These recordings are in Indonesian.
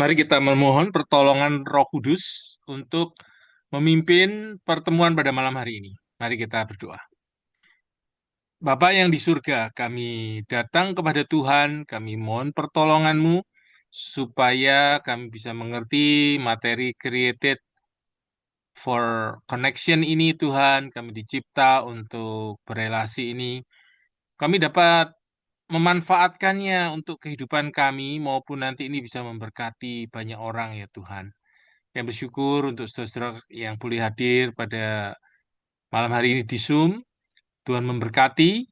Mari kita memohon pertolongan Roh Kudus untuk memimpin pertemuan pada malam hari ini. Mari kita berdoa. Bapa yang di surga, kami datang kepada Tuhan, kami mohon pertolongan-Mu supaya kami bisa mengerti materi created for connection ini, Tuhan. Kami dicipta untuk berelasi ini. Kami dapat memanfaatkannya untuk kehidupan kami maupun nanti ini bisa memberkati banyak orang ya Tuhan. Yang bersyukur untuk saudara-saudara yang boleh hadir pada malam hari ini di Zoom. Tuhan memberkati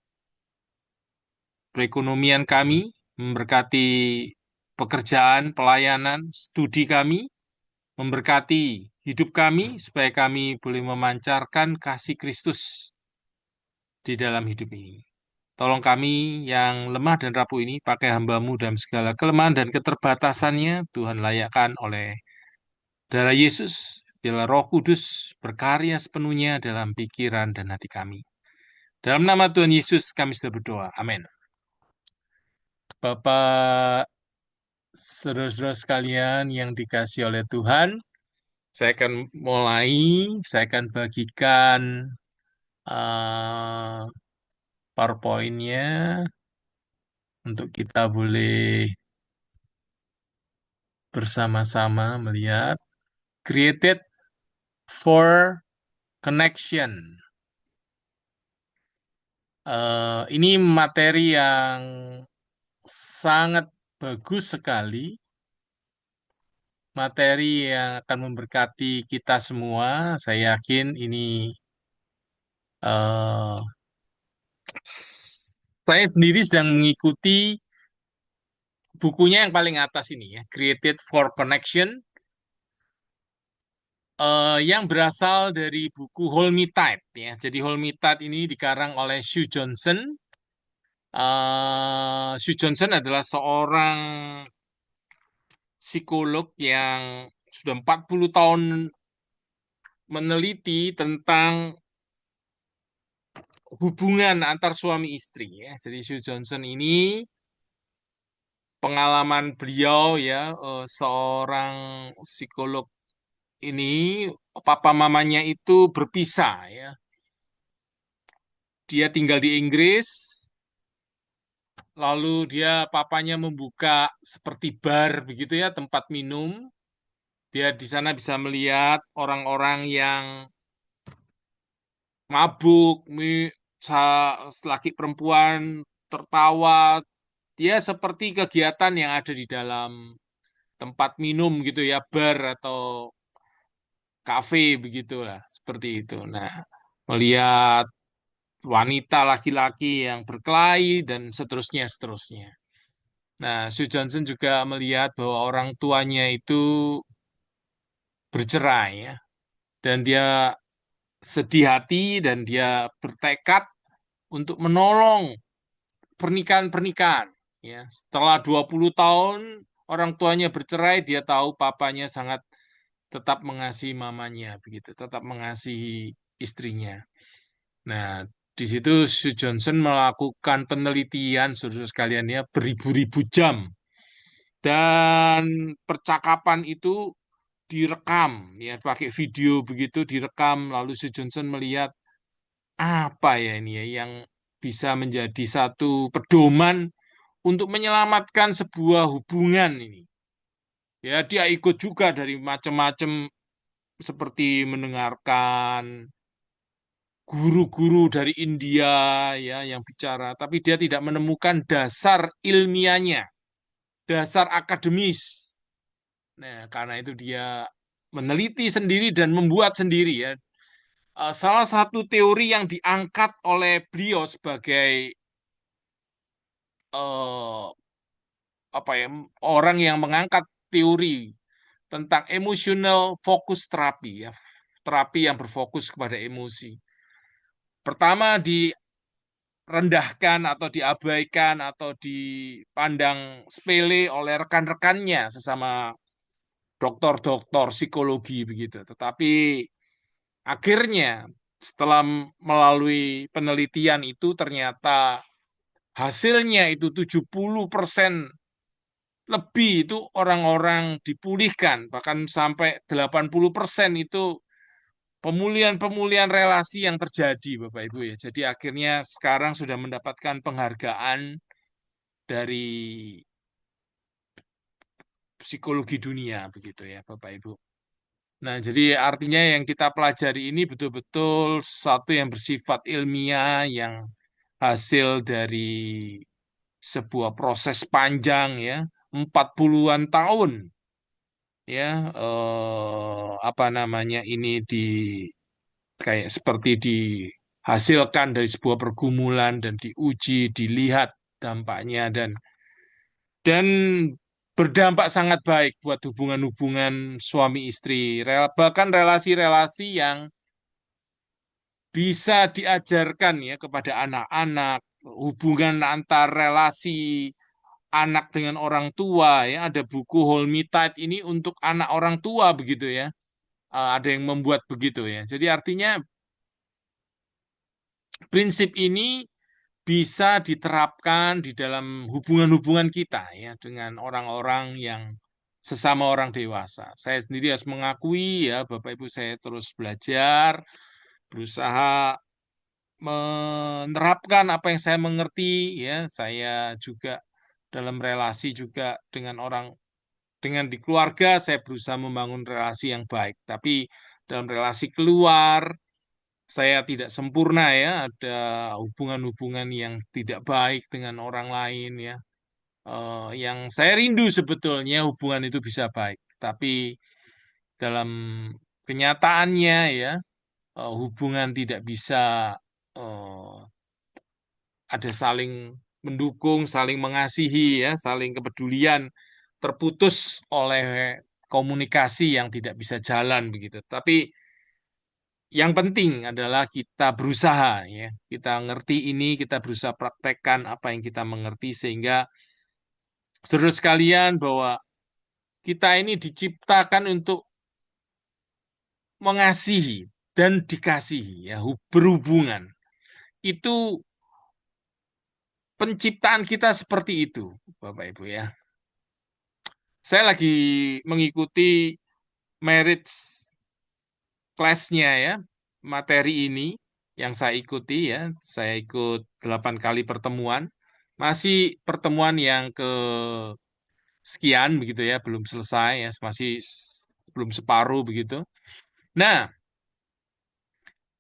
perekonomian kami, memberkati pekerjaan, pelayanan, studi kami, memberkati hidup kami, supaya kami boleh memancarkan kasih Kristus di dalam hidup ini. Tolong kami yang lemah dan rapuh ini, pakai hamba-Mu dalam segala kelemahan dan keterbatasannya, Tuhan layakkan oleh darah Yesus, biarlah Roh Kudus berkarya sepenuhnya dalam pikiran dan hati kami. Dalam nama Tuhan Yesus kami sudah berdoa. Amin. Bapak, saudara-saudara sekalian yang dikasihi oleh Tuhan, saya akan mulai, saya akan bagikan uh, PowerPoint-nya untuk kita boleh bersama-sama melihat created for connection. Ini materi yang sangat bagus sekali, materi yang akan memberkati kita semua. Saya yakin ini eh, saya sendiri sedang mengikuti bukunya yang paling atas ini ya, Created for Connection, yang berasal dari buku Hold Me Tight ya. Jadi Hold Me Tight ini dikarang oleh Sue Johnson. Sue Johnson adalah seorang psikolog yang sudah 40 tahun meneliti tentang hubungan antar suami istri ya. Jadi Sue Johnson ini pengalaman beliau ya, seorang psikolog ini papa mamanya itu berpisah ya. Dia tinggal di Inggris, lalu dia papanya membuka seperti bar begitu ya, tempat minum. Dia di sana bisa melihat orang-orang yang mabuk, laki perempuan tertawa. Dia seperti kegiatan yang ada di dalam tempat minum gitu ya, bar atau kafe begitulah, seperti itu. Nah, melihat wanita laki-laki yang berkelahi dan seterusnya seterusnya. Nah, Sue Johnson juga melihat bahwa orang tuanya itu bercerai ya, dan dia sedih hati dan dia bertekad untuk menolong pernikahan-pernikahan ya. Setelah 20 tahun orang tuanya bercerai, dia tahu papanya sangat tetap mengasihi mamanya begitu, tetap mengasihi istrinya. Nah, di situ Sue Johnson melakukan penelitian saudara sekalian ya beribu-ribu jam, dan percakapan itu direkam ya, pakai video begitu direkam, lalu Sue Johnson melihat apa ya ini ya yang bisa menjadi satu pedoman untuk menyelamatkan sebuah hubungan ini. Ya, dia ikut juga dari macam-macam, seperti mendengarkan guru-guru dari India ya yang bicara, tapi dia tidak menemukan dasar ilmiahnya, dasar akademis. Nah, karena itu dia meneliti sendiri dan membuat sendiri ya. Salah satu teori yang diangkat oleh beliau sebagai eh, apa ya, orang yang mengangkat teori tentang emotional focus terapi ya, terapi yang berfokus kepada emosi. Pertama direndahkan atau diabaikan atau dipandang sepele oleh rekan-rekannya sesama dokter-dokter psikologi begitu. Tetapi akhirnya setelah melalui penelitian itu ternyata hasilnya itu 70% lebih itu orang-orang dipulihkan, bahkan sampai 80% itu pemulihan-pemulihan relasi yang terjadi, Bapak Ibu ya. Jadi akhirnya sekarang sudah mendapatkan penghargaan dari psikologi dunia, begitu ya, Bapak Ibu. Nah, jadi artinya yang kita pelajari ini betul-betul satu yang bersifat ilmiah, yang hasil dari sebuah proses panjang ya, 40-an tahun ya, apa namanya ini kayak seperti dihasilkan dari sebuah pergumulan dan diuji, dilihat dampaknya dan berdampak sangat baik buat hubungan-hubungan suami istri, bahkan relasi-relasi yang bisa diajarkan ya kepada anak-anak, hubungan antar relasi anak dengan orang tua ya. Ada buku Hold Me Tight ini untuk anak orang tua begitu ya. Ada yang membuat begitu ya. Jadi artinya prinsip ini bisa diterapkan di dalam hubungan-hubungan kita ya dengan orang-orang yang sesama orang dewasa. Saya sendiri harus mengakui ya, Bapak Ibu, saya terus belajar, berusaha menerapkan apa yang saya mengerti ya. Saya juga dalam relasi juga dengan orang, dengan di keluarga saya berusaha membangun relasi yang baik. Tapi dalam relasi keluar saya tidak sempurna ya, ada hubungan-hubungan yang tidak baik dengan orang lain ya. Yang saya rindu sebetulnya hubungan itu bisa baik, tapi dalam kenyataannya ya, hubungan tidak bisa eh, ada saling mendukung, saling mengasihi ya, saling kepedulian, terputus oleh komunikasi yang tidak bisa jalan begitu. Tapi yang penting adalah kita berusaha ya. Kita ngerti ini, kita berusaha praktekkan apa yang kita mengerti sehingga saudara sekalian bahwa kita ini diciptakan untuk mengasihi dan dikasihi ya, berhubungan. Itu penciptaan kita seperti itu, Bapak Ibu ya. Saya lagi mengikuti marriage class-nya ya, materi ini yang saya ikuti ya. Saya ikut 8 kali pertemuan. Masih pertemuan yang ke sekian begitu ya, belum selesai ya, masih belum separuh begitu. Nah,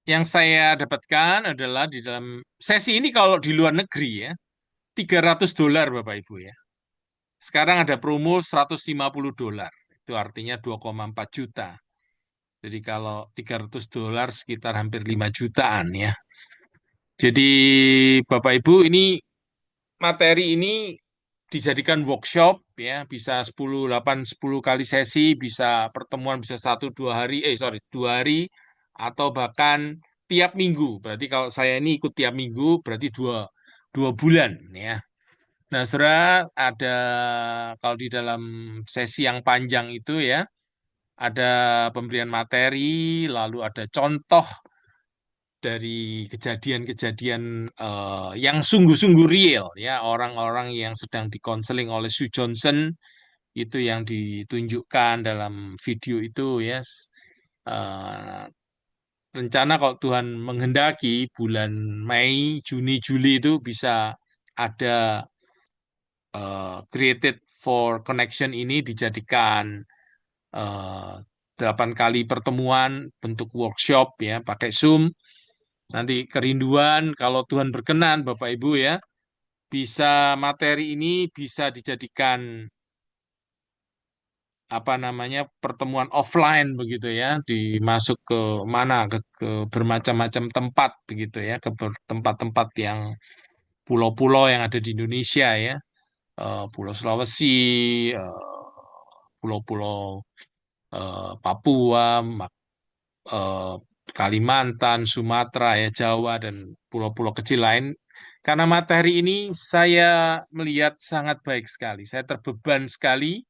yang saya dapatkan adalah di dalam sesi ini kalau di luar negeri ya, $300 Bapak Ibu ya. Sekarang ada promo $150. Itu artinya 2,4 juta. Jadi kalau $300 sekitar hampir 5 jutaan ya. Jadi Bapak Ibu ini materi ini dijadikan workshop ya, bisa 10 8 10 kali sesi, bisa pertemuan bisa 1 2 hari, sorry 2 hari atau bahkan tiap minggu. Berarti kalau saya ini ikut tiap minggu berarti dua bulan ya. Nah, saudara, ada kalau di dalam sesi yang panjang itu ya, ada pemberian materi, lalu ada contoh dari kejadian-kejadian yang sungguh-sungguh real ya, orang-orang yang sedang dikonseling oleh Sue Johnson itu yang ditunjukkan dalam video itu ya. Eh, Rencana kalau Tuhan menghendaki bulan Mei, Juni, Juli itu bisa ada Created for Connection ini dijadikan eh, 8 kali pertemuan bentuk workshop ya, pakai Zoom. Nanti kerinduan kalau Tuhan berkenan Bapak Ibu ya, bisa materi ini bisa dijadikan apa namanya pertemuan offline begitu ya, dimasuk ke mana ke bermacam-macam tempat begitu ya, ke tempat-tempat yang pulau-pulau yang ada di Indonesia ya, Pulau Sulawesi, pulau-pulau Papua, eh, Kalimantan, Sumatera, ya Jawa dan pulau-pulau kecil lain. Karena materi ini saya melihat sangat baik sekali. Saya terbeban sekali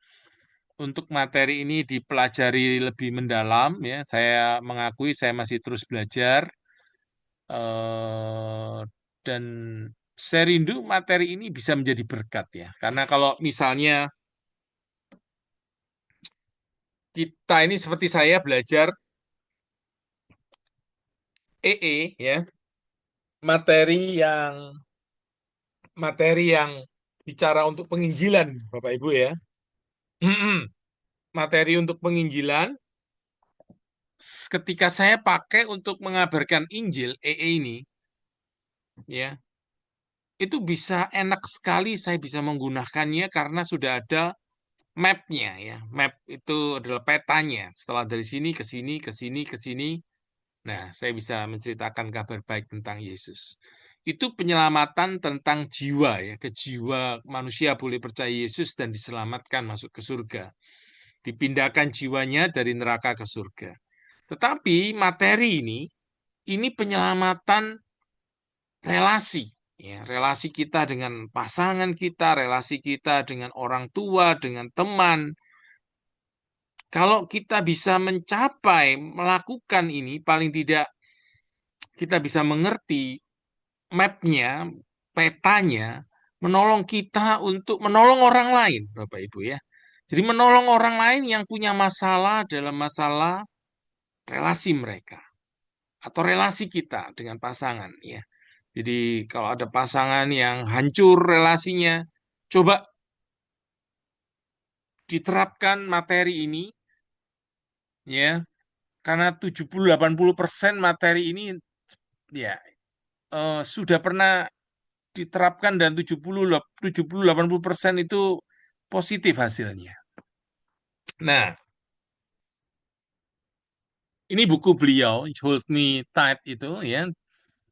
untuk materi ini dipelajari lebih mendalam. Ya, saya mengakui saya masih terus belajar dan saya rindu materi ini bisa menjadi berkat ya. Karena kalau misalnya kita ini seperti saya belajar ya, materi yang materi yang bicara untuk penginjilan, Bapak Ibu ya. Materi untuk penginjilan ketika saya pakai untuk mengabarkan Injil ini ya, itu bisa enak sekali saya bisa menggunakannya karena sudah ada map-nya ya. Map itu adalah petanya. Setelah dari sini ke sini ke sini ke sini, nah, saya bisa menceritakan kabar baik tentang Yesus. Itu penyelamatan tentang jiwa ya, ke jiwa manusia boleh percaya Yesus dan diselamatkan masuk ke surga. Dipindahkan jiwanya dari neraka ke surga. Tetapi materi ini penyelamatan relasi ya, relasi kita dengan pasangan kita, relasi kita dengan orang tua, dengan teman. Kalau kita bisa mencapai melakukan ini, paling tidak kita bisa mengerti map-nya, petanya, menolong kita untuk menolong orang lain, Bapak Ibu ya. Jadi menolong orang lain yang punya masalah dalam masalah relasi mereka atau relasi kita dengan pasangan ya. Jadi kalau ada pasangan yang hancur relasinya, coba diterapkan materi ini ya, karena 70-80% materi ini ya sudah pernah diterapkan dan 70-80% itu positif hasilnya. Nah, ini buku beliau Hold Me Tight itu ya,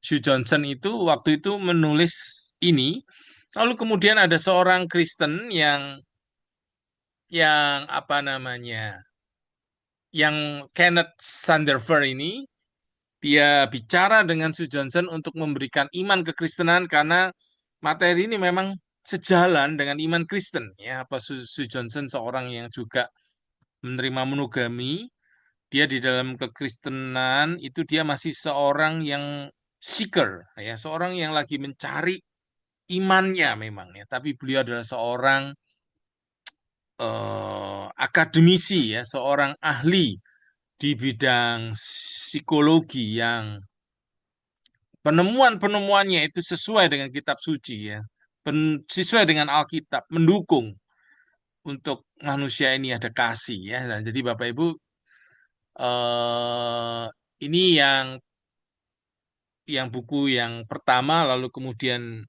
Hugh Johnson itu waktu itu menulis ini. Lalu kemudian ada seorang Kristen yang apa namanya, yang Kenneth Sanderfer ini, dia bicara dengan Hugh Johnson untuk memberikan iman kekristenan karena materi ini memang sejalan dengan iman Kristen ya. Apa Hugh Johnson seorang yang juga menerima monogami, dia di dalam kekristenan itu dia masih seorang yang seeker ya, seorang yang lagi mencari imannya memang ya, tapi beliau adalah seorang akademisi ya, seorang ahli di bidang psikologi yang penemuan-penemuannya itu sesuai dengan kitab suci ya, sesuai dengan Alkitab, mendukung untuk manusia ini ada kasih ya. Dan jadi Bapak Ibu, ini yang buku yang pertama, lalu kemudian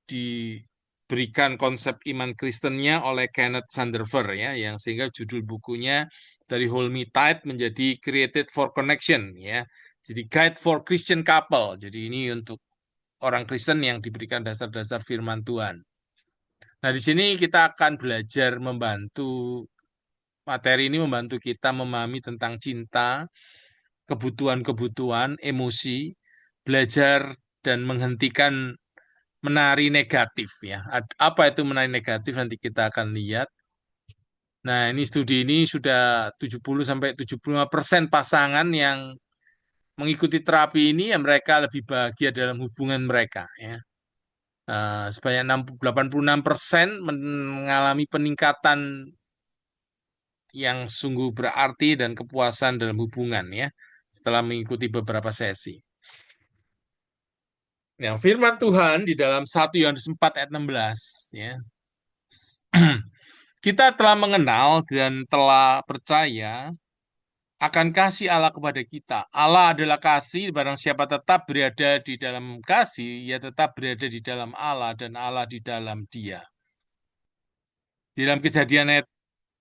diberikan konsep iman Kristennya oleh Kenneth Sanderfer ya, yang sehingga judul bukunya dari Hold Me Tight menjadi Created for Connection ya. Jadi Guide for Christian Couple. Jadi ini untuk orang Kristen yang diberikan dasar-dasar firman Tuhan. Nah, di sini kita akan belajar membantu materi ini membantu kita memahami tentang cinta, kebutuhan-kebutuhan, emosi, belajar dan menghentikan menari negatif ya. Apa itu menari negatif nanti kita akan lihat. Nah, ini studi ini sudah 70-75% pasangan yang mengikuti terapi ini ya mereka lebih bahagia dalam hubungan mereka ya. Sebanyak 86% mengalami peningkatan yang sungguh berarti dan kepuasan dalam hubungan ya setelah mengikuti beberapa sesi. Yang firman Tuhan di dalam 1 Yohanes 4 ayat 16 ya. Kita telah mengenal dan telah percaya akan kasih Allah kepada kita. Allah adalah kasih, barang siapa tetap berada di dalam kasih, ia tetap berada di dalam Allah dan Allah di dalam dia. Di dalam Kejadian ayat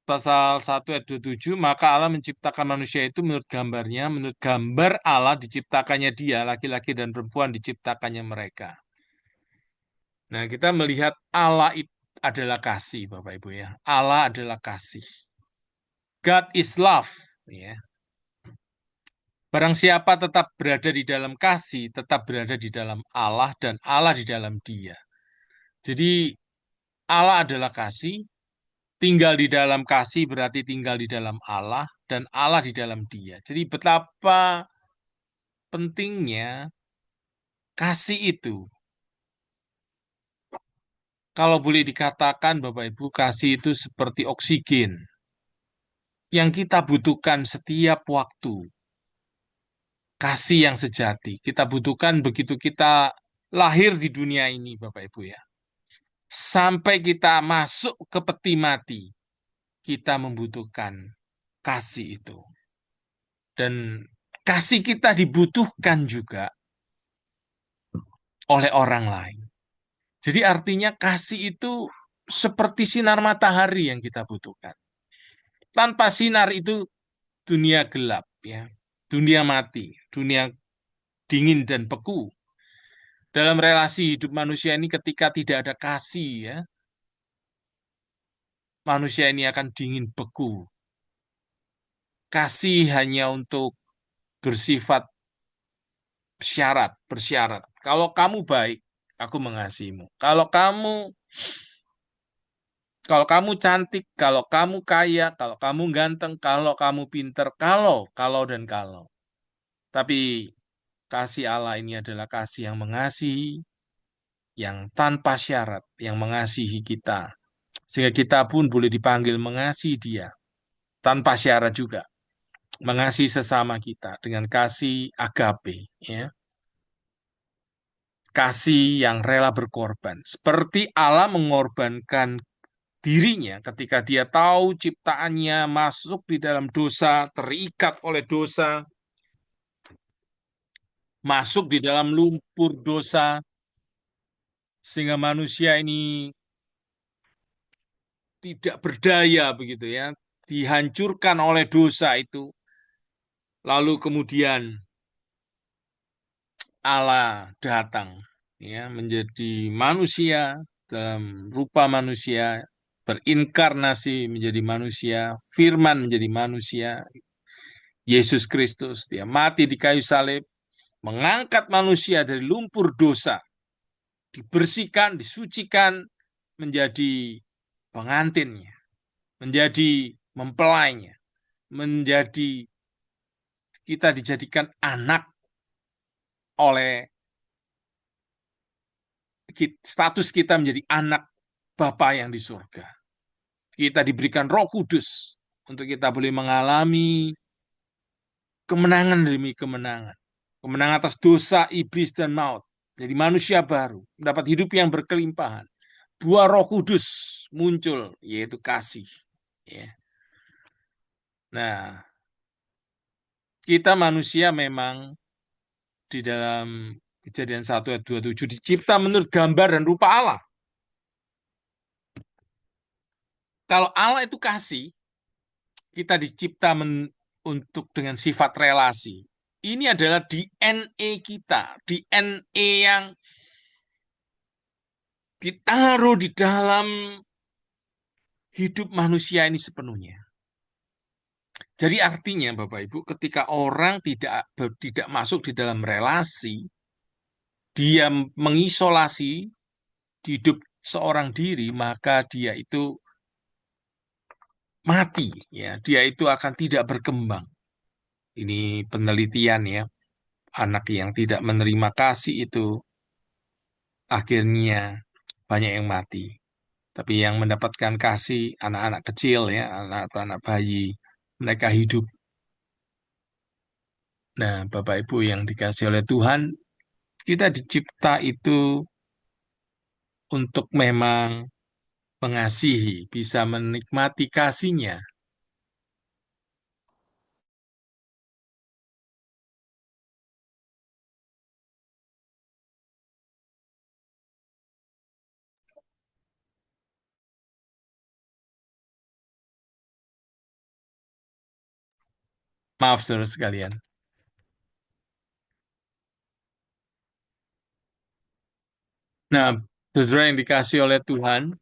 pasal 1 ayat 27, maka Allah menciptakan manusia itu menurut gambarnya, menurut gambar Allah diciptakannya dia, laki-laki dan perempuan diciptakannya mereka. Nah, kita melihat Allah itu adalah kasih, Bapak Ibu ya. Allah adalah kasih. God is love, ya. Barang siapa tetap berada di dalam kasih, tetap berada di dalam Allah dan Allah di dalam dia. Jadi Allah adalah kasih, tinggal di dalam kasih berarti tinggal di dalam Allah dan Allah di dalam dia. Jadi betapa pentingnya kasih itu. Kalau boleh dikatakan Bapak Ibu, kasih itu seperti oksigen. yang kita butuhkan setiap waktu. Kasih yang sejati. Kita butuhkan begitu kita lahir di dunia ini, Bapak Ibu ya. Sampai kita masuk ke peti mati, kita membutuhkan kasih itu. Dan kasih kita dibutuhkan juga oleh orang lain. Jadi artinya kasih itu seperti sinar matahari yang kita butuhkan. Tanpa sinar itu dunia gelap ya, dunia mati, dunia dingin dan beku. Dalam relasi hidup manusia ini ketika tidak ada kasih ya, manusia ini akan dingin beku. Kasih hanya untuk bersifat bersyarat. Kalau kamu baik, aku mengasihimu. Kalau kamu cantik, kalau kamu kaya, kalau kamu ganteng, kalau kamu pinter, kalau dan kalau. Tapi kasih Allah ini adalah kasih yang mengasihi, yang tanpa syarat, yang mengasihi kita. Sehingga kita pun boleh dipanggil mengasihi dia, tanpa syarat juga. Mengasihi sesama kita dengan kasih agape, ya. Kasih yang rela berkorban. Seperti Allah mengorbankan dirinya ketika dia tahu ciptaannya masuk di dalam dosa, terikat oleh dosa, masuk di dalam lumpur dosa, sehingga manusia ini tidak berdaya begitu ya, dihancurkan oleh dosa itu. Lalu kemudian Allah datang ya menjadi manusia dalam rupa manusia, berinkarnasi menjadi manusia, firman menjadi manusia, Yesus Kristus, dia mati di kayu salib, mengangkat manusia dari lumpur dosa, dibersihkan, disucikan, menjadi pengantinnya, menjadi mempelainya, menjadi kita dijadikan anak oleh status kita menjadi anak Bapa yang di surga. Kita diberikan Roh Kudus untuk kita boleh mengalami kemenangan demi kemenangan. Kemenangan atas dosa, iblis, dan maut. Jadi manusia baru, mendapat hidup yang berkelimpahan. Buah Roh Kudus muncul, yaitu kasih. Ya. Nah, kita manusia memang di dalam Kejadian 1 ayat 27 dicipta menurut gambar dan rupa Allah. Kalau Allah itu kasih, kita dicipta untuk dengan sifat relasi. Ini adalah DNA kita, DNA yang ditaruh di dalam hidup manusia ini sepenuhnya. Jadi artinya Bapak Ibu, ketika orang tidak masuk di dalam relasi, dia mengisolasi hidup seorang diri, maka dia itu mati, ya. Dia itu akan tidak berkembang. Ini penelitian ya. Anak yang tidak menerima kasih itu akhirnya banyak yang mati. Tapi yang mendapatkan kasih anak-anak kecil ya, anak-anak bayi, mereka hidup. Nah, Bapak Ibu yang dikasih oleh Tuhan, kita dicipta itu untuk memang mengasihi, bisa menikmati kasihnya. Maaf saudara sekalian. Nah, saudara yang dikasih oleh Tuhan,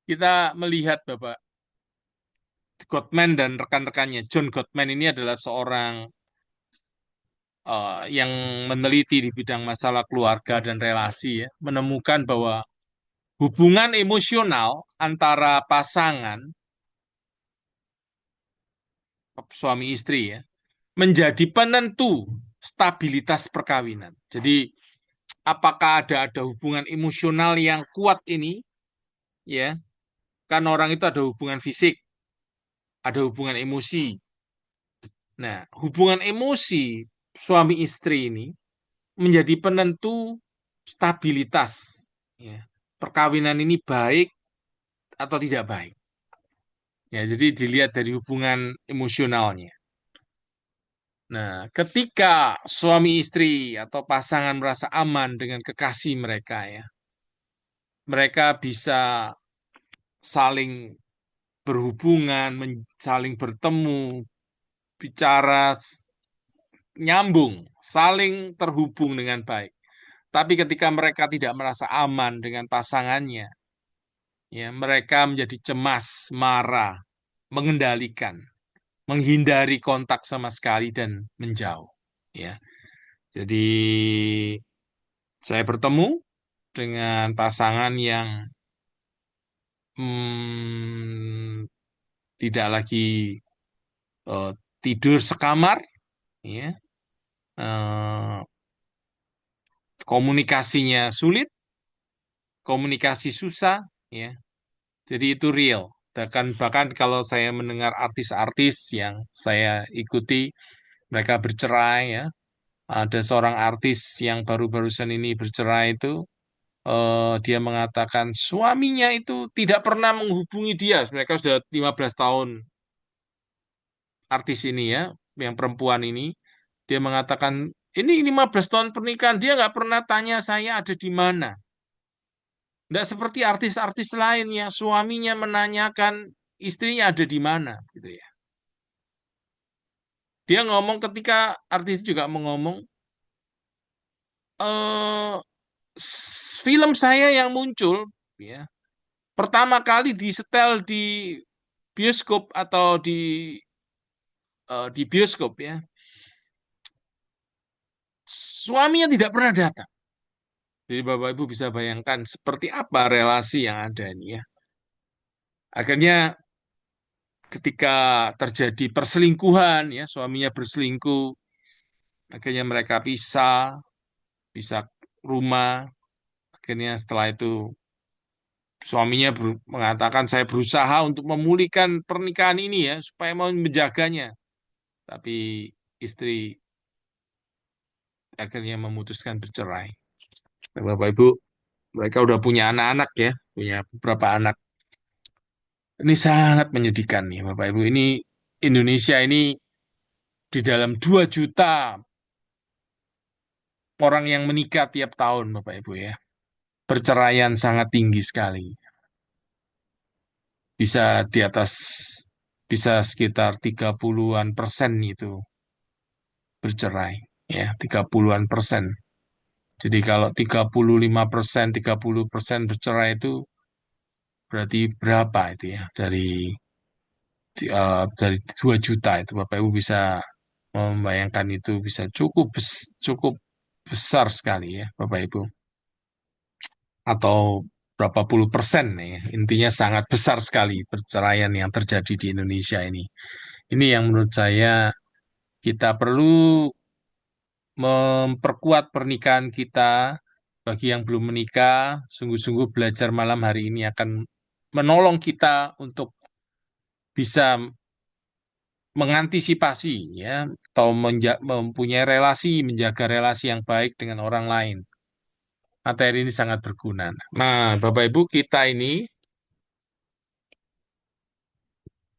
kita melihat Bapak Gottman dan rekan-rekannya. John Gottman ini adalah seorang yang meneliti di bidang masalah keluarga dan relasi ya, menemukan bahwa hubungan emosional antara pasangan suami istri ya menjadi penentu stabilitas perkawinan. Jadi apakah ada hubungan emosional yang kuat ini ya? Kan orang itu ada hubungan fisik, ada hubungan emosi. Nah, hubungan emosi suami istri ini menjadi penentu stabilitas. Ya. Perkawinan ini baik atau tidak baik. Ya, jadi dilihat dari hubungan emosionalnya. Nah, ketika suami istri atau pasangan merasa aman dengan kekasih mereka ya, mereka bisa saling berhubungan, saling bertemu, bicara nyambung, saling terhubung dengan baik. Tapi ketika mereka tidak merasa aman dengan pasangannya, ya, mereka menjadi cemas, marah, mengendalikan, menghindari kontak sama sekali dan menjauh. Ya, jadi saya bertemu dengan pasangan yang hmm, tidak lagi eh, tidur sekamar, ya, eh, komunikasinya sulit, komunikasi susah, ya. Jadi itu real. Bahkan kalau saya mendengar artis-artis yang saya ikuti, mereka bercerai ya. Ada seorang artis yang baru-barusan ini bercerai itu, dia mengatakan suaminya itu tidak pernah menghubungi dia. Mereka sudah 15 tahun artis ini ya, yang perempuan ini. Dia mengatakan, ini 15 tahun pernikahan, dia nggak pernah tanya saya ada di mana. Nggak seperti artis-artis lain yang suaminya menanyakan istrinya ada di mana, gitu ya. Dia ngomong ketika artis juga mengomong, eh film saya yang muncul, ya, pertama kali disetel di bioskop atau di bioskop ya, suaminya tidak pernah datang. Jadi Bapak Ibu bisa bayangkan seperti apa relasi yang ada ini ya. Akhirnya ketika terjadi perselingkuhan ya, suaminya berselingkuh, akhirnya mereka pisah rumah. Akhirnya setelah itu suaminya mengatakan saya berusaha untuk memulihkan pernikahan ini ya supaya mau menjaganya. Tapi istri akhirnya memutuskan bercerai. Nah, Bapak Ibu, mereka udah punya anak-anak ya, punya beberapa anak. Ini sangat menyedihkan nih Bapak Ibu. Ini Indonesia ini di dalam 2 juta orang yang menikah tiap tahun Bapak Ibu ya. Perceraian sangat tinggi sekali. Bisa di atas, bisa sekitar 30-an persen itu bercerai. Ya, 30-an persen. Jadi kalau 35%, 30% bercerai itu berarti berapa itu ya? Dari 2 juta itu Bapak Ibu bisa membayangkan itu bisa cukup besar sekali ya Bapak Ibu. Atau berapa puluh persen ya. Intinya sangat besar sekali perceraian yang terjadi di Indonesia ini. Ini yang menurut saya kita perlu memperkuat pernikahan kita. Bagi yang belum menikah, sungguh-sungguh belajar malam hari ini akan menolong kita untuk bisa mengantisipasi ya atau mempunyai relasi, menjaga relasi yang baik dengan orang lain. Materi ini sangat berguna. Nah, Bapak Ibu, kita ini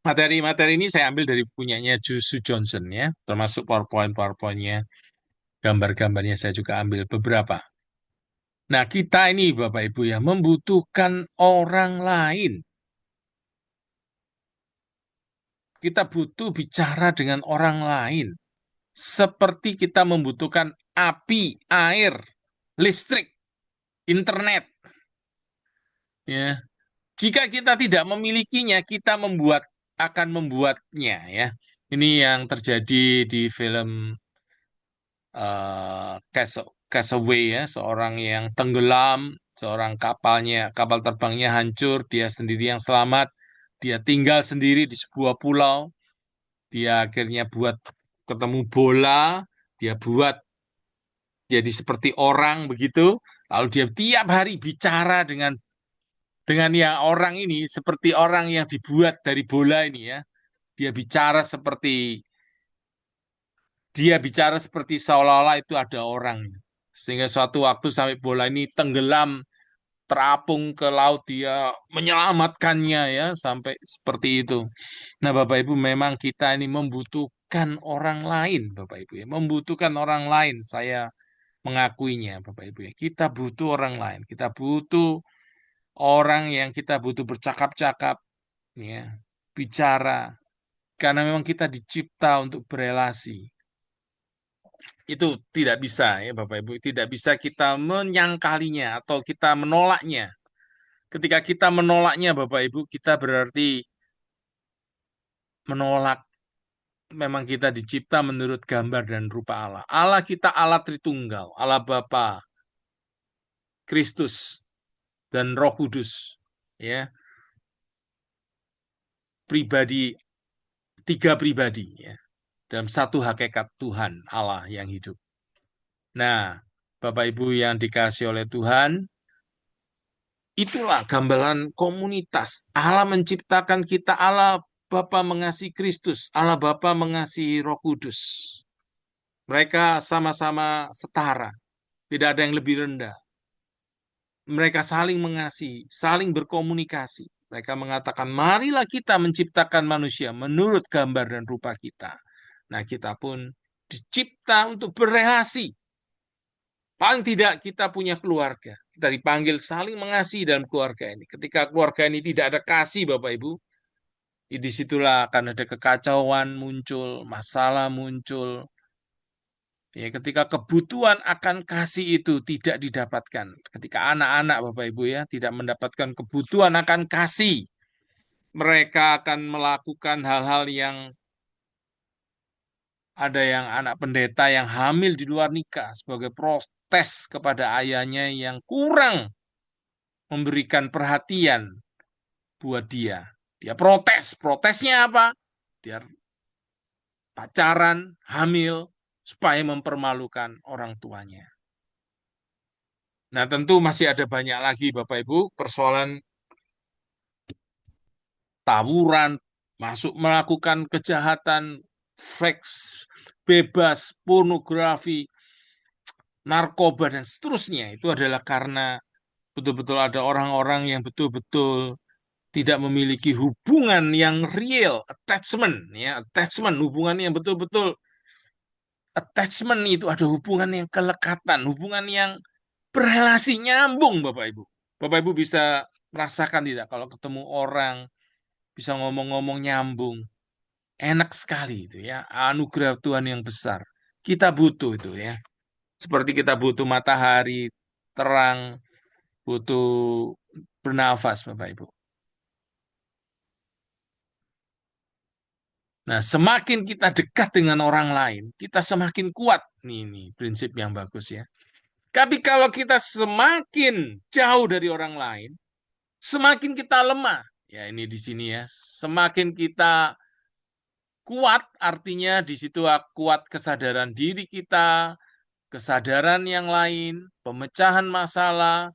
materi-materi ini saya ambil dari punyanya Sue Johnson ya, termasuk PowerPoint-PowerPointnya, gambar-gambarnya saya juga ambil beberapa. Nah, kita ini Bapak Ibu ya membutuhkan orang lain. Kita butuh bicara dengan orang lain. Seperti kita membutuhkan api, air, listrik, internet. Ya, jika kita tidak memilikinya, kita akan membuatnya. Ya, ini yang terjadi di film Castaway ya, seorang yang tenggelam, seorang kapal terbangnya hancur, dia sendiri yang selamat, dia tinggal sendiri di sebuah pulau, dia akhirnya ketemu bola, dia buat jadi seperti orang begitu, lalu dia tiap hari bicara dengan yang orang ini seperti orang yang dibuat dari bola ini ya. Dia bicara seperti dia bicara seperti seolah-olah itu ada orang. Sehingga suatu waktu sampai bola ini tenggelam, terapung ke laut, dia menyelamatkannya ya, sampai seperti itu. Nah, Bapak Ibu, memang kita ini membutuhkan orang lain, Bapak Ibu ya. Membutuhkan orang lain. Saya mengakuinya, Bapak Ibu ya. Kita butuh orang lain. Kita butuh orang yang kita butuh bercakap-cakap ya, bicara, karena memang kita dicipta untuk berelasi. Itu tidak bisa ya Bapak Ibu, tidak bisa kita menyangkalinya atau kita menolaknya. Ketika kita menolaknya Bapak Ibu, kita berarti menolak, memang kita dicipta menurut gambar dan rupa Allah. Allah kita Allah Tritunggal, Allah Bapa, Kristus dan Roh Kudus. Ya, pribadi, tiga pribadi ya, dalam satu hakikat Tuhan Allah yang hidup. Nah, Bapak Ibu yang dikasih oleh Tuhan, itulah gambaran komunitas. Allah menciptakan kita, Allah Bapa mengasihi Kristus, Allah Bapa mengasihi Roh Kudus. Mereka sama-sama setara, tidak ada yang lebih rendah. Mereka saling mengasihi, saling berkomunikasi. Mereka mengatakan, marilah kita menciptakan manusia menurut gambar dan rupa kita. Nah, kita pun dicipta untuk berrelasi. Paling tidak kita punya keluarga. Kita dipanggil saling mengasihi dalam keluarga ini. Ketika keluarga ini tidak ada kasih, Bapak Ibu, disitulah akan ada kekacauan muncul, masalah muncul. Ya, ketika kebutuhan akan kasih itu tidak didapatkan. Ketika anak-anak, Bapak Ibu ya, tidak mendapatkan kebutuhan akan kasih, mereka akan melakukan hal-hal yang, ada yang anak pendeta yang hamil di luar nikah sebagai protes kepada ayahnya yang kurang memberikan perhatian buat dia. Dia protes. Protesnya apa? Dia pacaran, hamil, supaya mempermalukan orang tuanya. Nah, tentu masih ada banyak lagi, Bapak Ibu, persoalan tawuran, masuk melakukan kejahatan, seks bebas, pornografi, narkoba, dan seterusnya. Itu adalah karena betul-betul ada orang-orang yang betul-betul tidak memiliki hubungan yang real, attachment, ya, attachment, hubungan yang betul-betul attachment, itu ada hubungan yang kelekatan, hubungan yang berrelasi nyambung, Bapak Ibu. Bapak Ibu bisa merasakan tidak kalau ketemu orang bisa ngomong-ngomong nyambung, enak sekali itu ya, anugerah Tuhan yang besar. Kita butuh itu ya. Seperti kita butuh matahari terang, butuh bernafas, Bapak Ibu. Nah, semakin kita dekat dengan orang lain, kita semakin kuat. Ini prinsip yang bagus ya. Tapi kalau kita semakin jauh dari orang lain, semakin kita lemah. Ya, ini di sini ya. Semakin kita kuat, artinya di situ kuat kesadaran diri kita, kesadaran yang lain, pemecahan masalah,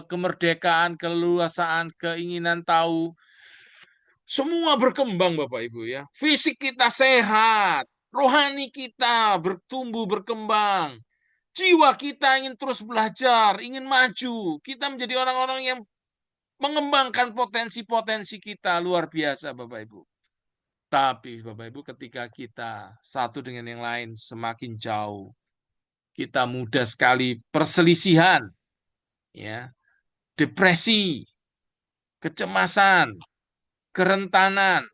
kemerdekaan, keleluasaan, keinginan tahu, semua berkembang Bapak Ibu ya. Fisik kita sehat, rohani kita bertumbuh berkembang, jiwa kita ingin terus belajar, ingin maju. Kita menjadi orang-orang yang mengembangkan potensi-potensi kita luar biasa Bapak Ibu. Tapi Bapak Ibu, ketika kita satu dengan yang lain semakin jauh, kita mudah sekali perselisihan, ya, depresi, kecemasan, kerentanan.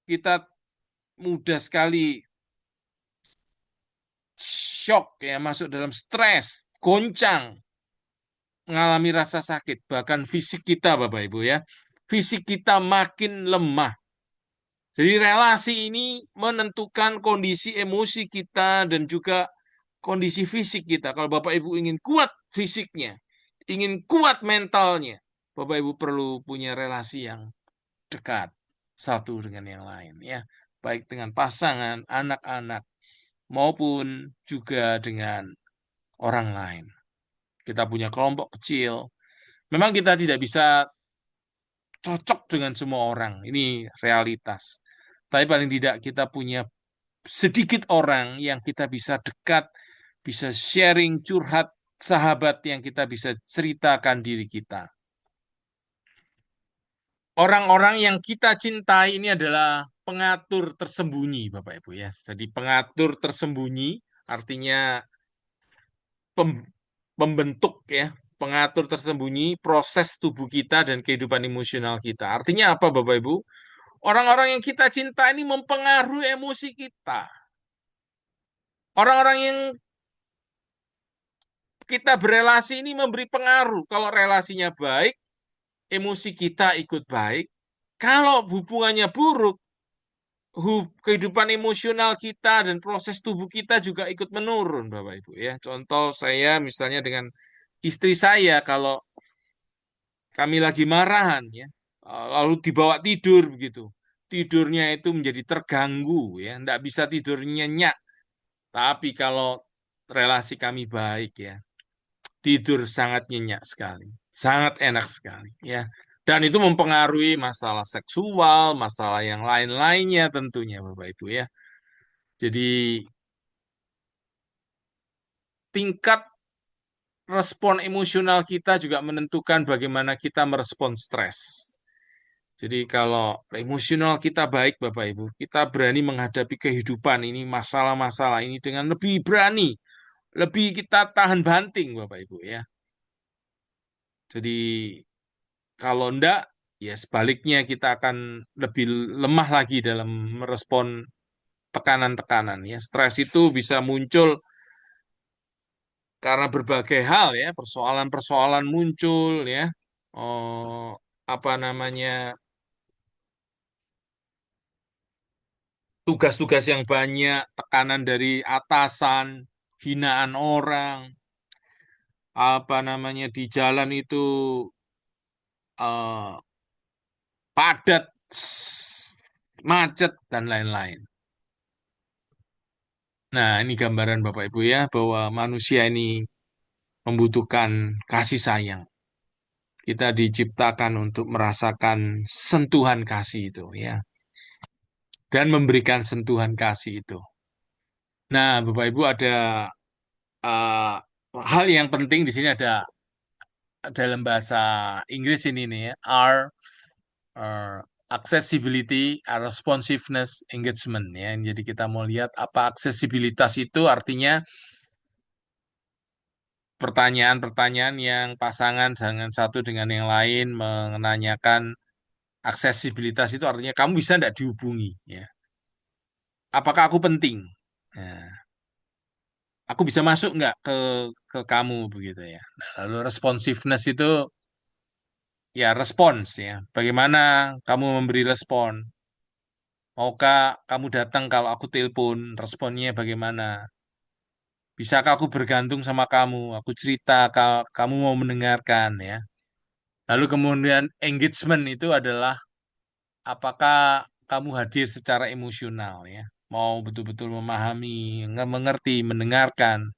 Kita mudah sekali shock ya, masuk dalam stres, goncang, mengalami rasa sakit, bahkan fisik kita Bapak Ibu ya. Fisik kita makin lemah. Jadi relasi ini menentukan kondisi emosi kita dan juga kondisi fisik kita. Kalau Bapak Ibu ingin kuat fisiknya, ingin kuat mentalnya, Bapak Ibu perlu punya relasi yang dekat satu dengan yang lain ya. Baik dengan pasangan, anak-anak, maupun juga dengan orang lain. Kita punya kelompok kecil. Memang kita tidak bisa cocok dengan semua orang. Ini realitas. Tapi paling tidak kita punya sedikit orang yang kita bisa dekat, bisa sharing, curhat, sahabat yang kita bisa ceritakan diri kita. Orang-orang yang kita cintai ini adalah pengatur tersembunyi, Bapak Ibu ya. Jadi pengatur tersembunyi artinya pem- pembentuk ya, pengatur tersembunyi proses tubuh kita dan kehidupan emosional kita. Artinya apa, Bapak Ibu? Orang-orang yang kita cinta ini mempengaruhi emosi kita. Orang-orang yang kita berelasi ini memberi pengaruh. Kalau relasinya baik, emosi kita ikut baik. Kalau hubungannya buruk, kehidupan emosional kita dan proses tubuh kita juga ikut menurun, Bapak Ibu ya. Contoh saya misalnya dengan istri saya, kalau kami lagi marahan ya, lalu dibawa tidur begitu. Tidurnya itu menjadi terganggu ya, tidak bisa tidur nyenyak. Tapi kalau relasi kami baik ya, tidur sangat nyenyak sekali, sangat enak sekali ya. Dan itu mempengaruhi masalah seksual, masalah yang lain-lainnya tentunya Bapak Ibu ya. Jadi tingkat respon emosional kita juga menentukan bagaimana kita merespon stres. Jadi kalau emosional kita baik Bapak Ibu, kita berani menghadapi kehidupan ini, masalah-masalah ini dengan lebih berani, lebih kita tahan banting Bapak Ibu ya. Jadi kalau enggak, ya sebaliknya kita akan lebih lemah lagi dalam merespon tekanan-tekanan ya. Stres itu bisa muncul karena berbagai hal ya, persoalan-persoalan muncul ya. Oh, apa namanya? Tugas-tugas yang banyak, tekanan dari atasan, hinaan orang, apa namanya di jalan itu eh, padat, macet dan lain-lain. Nah, ini gambaran Bapak Ibu ya, bahwa manusia ini membutuhkan kasih sayang. Kita diciptakan untuk merasakan sentuhan kasih itu ya, dan memberikan sentuhan kasih itu. Nah, Bapak Ibu ada eh, hal yang penting di sini ada dalam bahasa Inggris ini nih ya, uh, accessibility, responsiveness, engagement ya. Jadi kita mau lihat apa aksesibilitas itu artinya pertanyaan-pertanyaan yang pasangan dengan satu dengan yang lain menanyakan aksesibilitas itu artinya kamu bisa tidak dihubungi ya. Apakah aku penting? Nah, aku bisa masuk nggak ke kamu begitu ya. Nah, lalu responsiveness itu ya respons ya. Bagaimana kamu memberi respon? Maukah kamu datang kalau aku telepon? Responnya bagaimana? Bisakah aku bergantung sama kamu? Aku cerita, kamu mau mendengarkan ya. Lalu kemudian engagement itu adalah apakah kamu hadir secara emosional ya. Mau betul-betul memahami, mengerti, mendengarkan.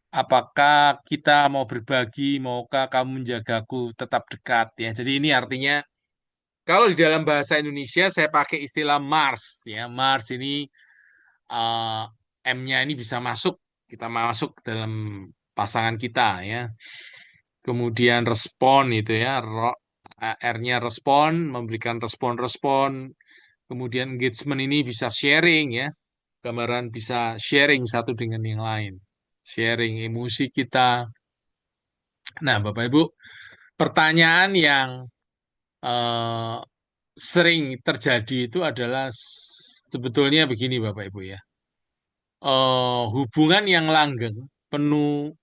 Apakah kita mau berbagi, maukah kamu menjagaku tetap dekat ya. Jadi ini artinya kalau di dalam bahasa Indonesia saya pakai istilah Mars ya. Mars ini M-nya ini bisa masuk, kita masuk dalam pasangan kita ya. Kemudian respon itu ya, R-nya respon, memberikan respon-respon. Kemudian engagement ini bisa sharing ya, gambaran bisa sharing satu dengan yang lain. Sharing emosi kita. Nah, Bapak Ibu, pertanyaan yang eh, sering terjadi itu adalah sebetulnya begini Bapak Ibu ya. Hubungan yang langgeng, penuh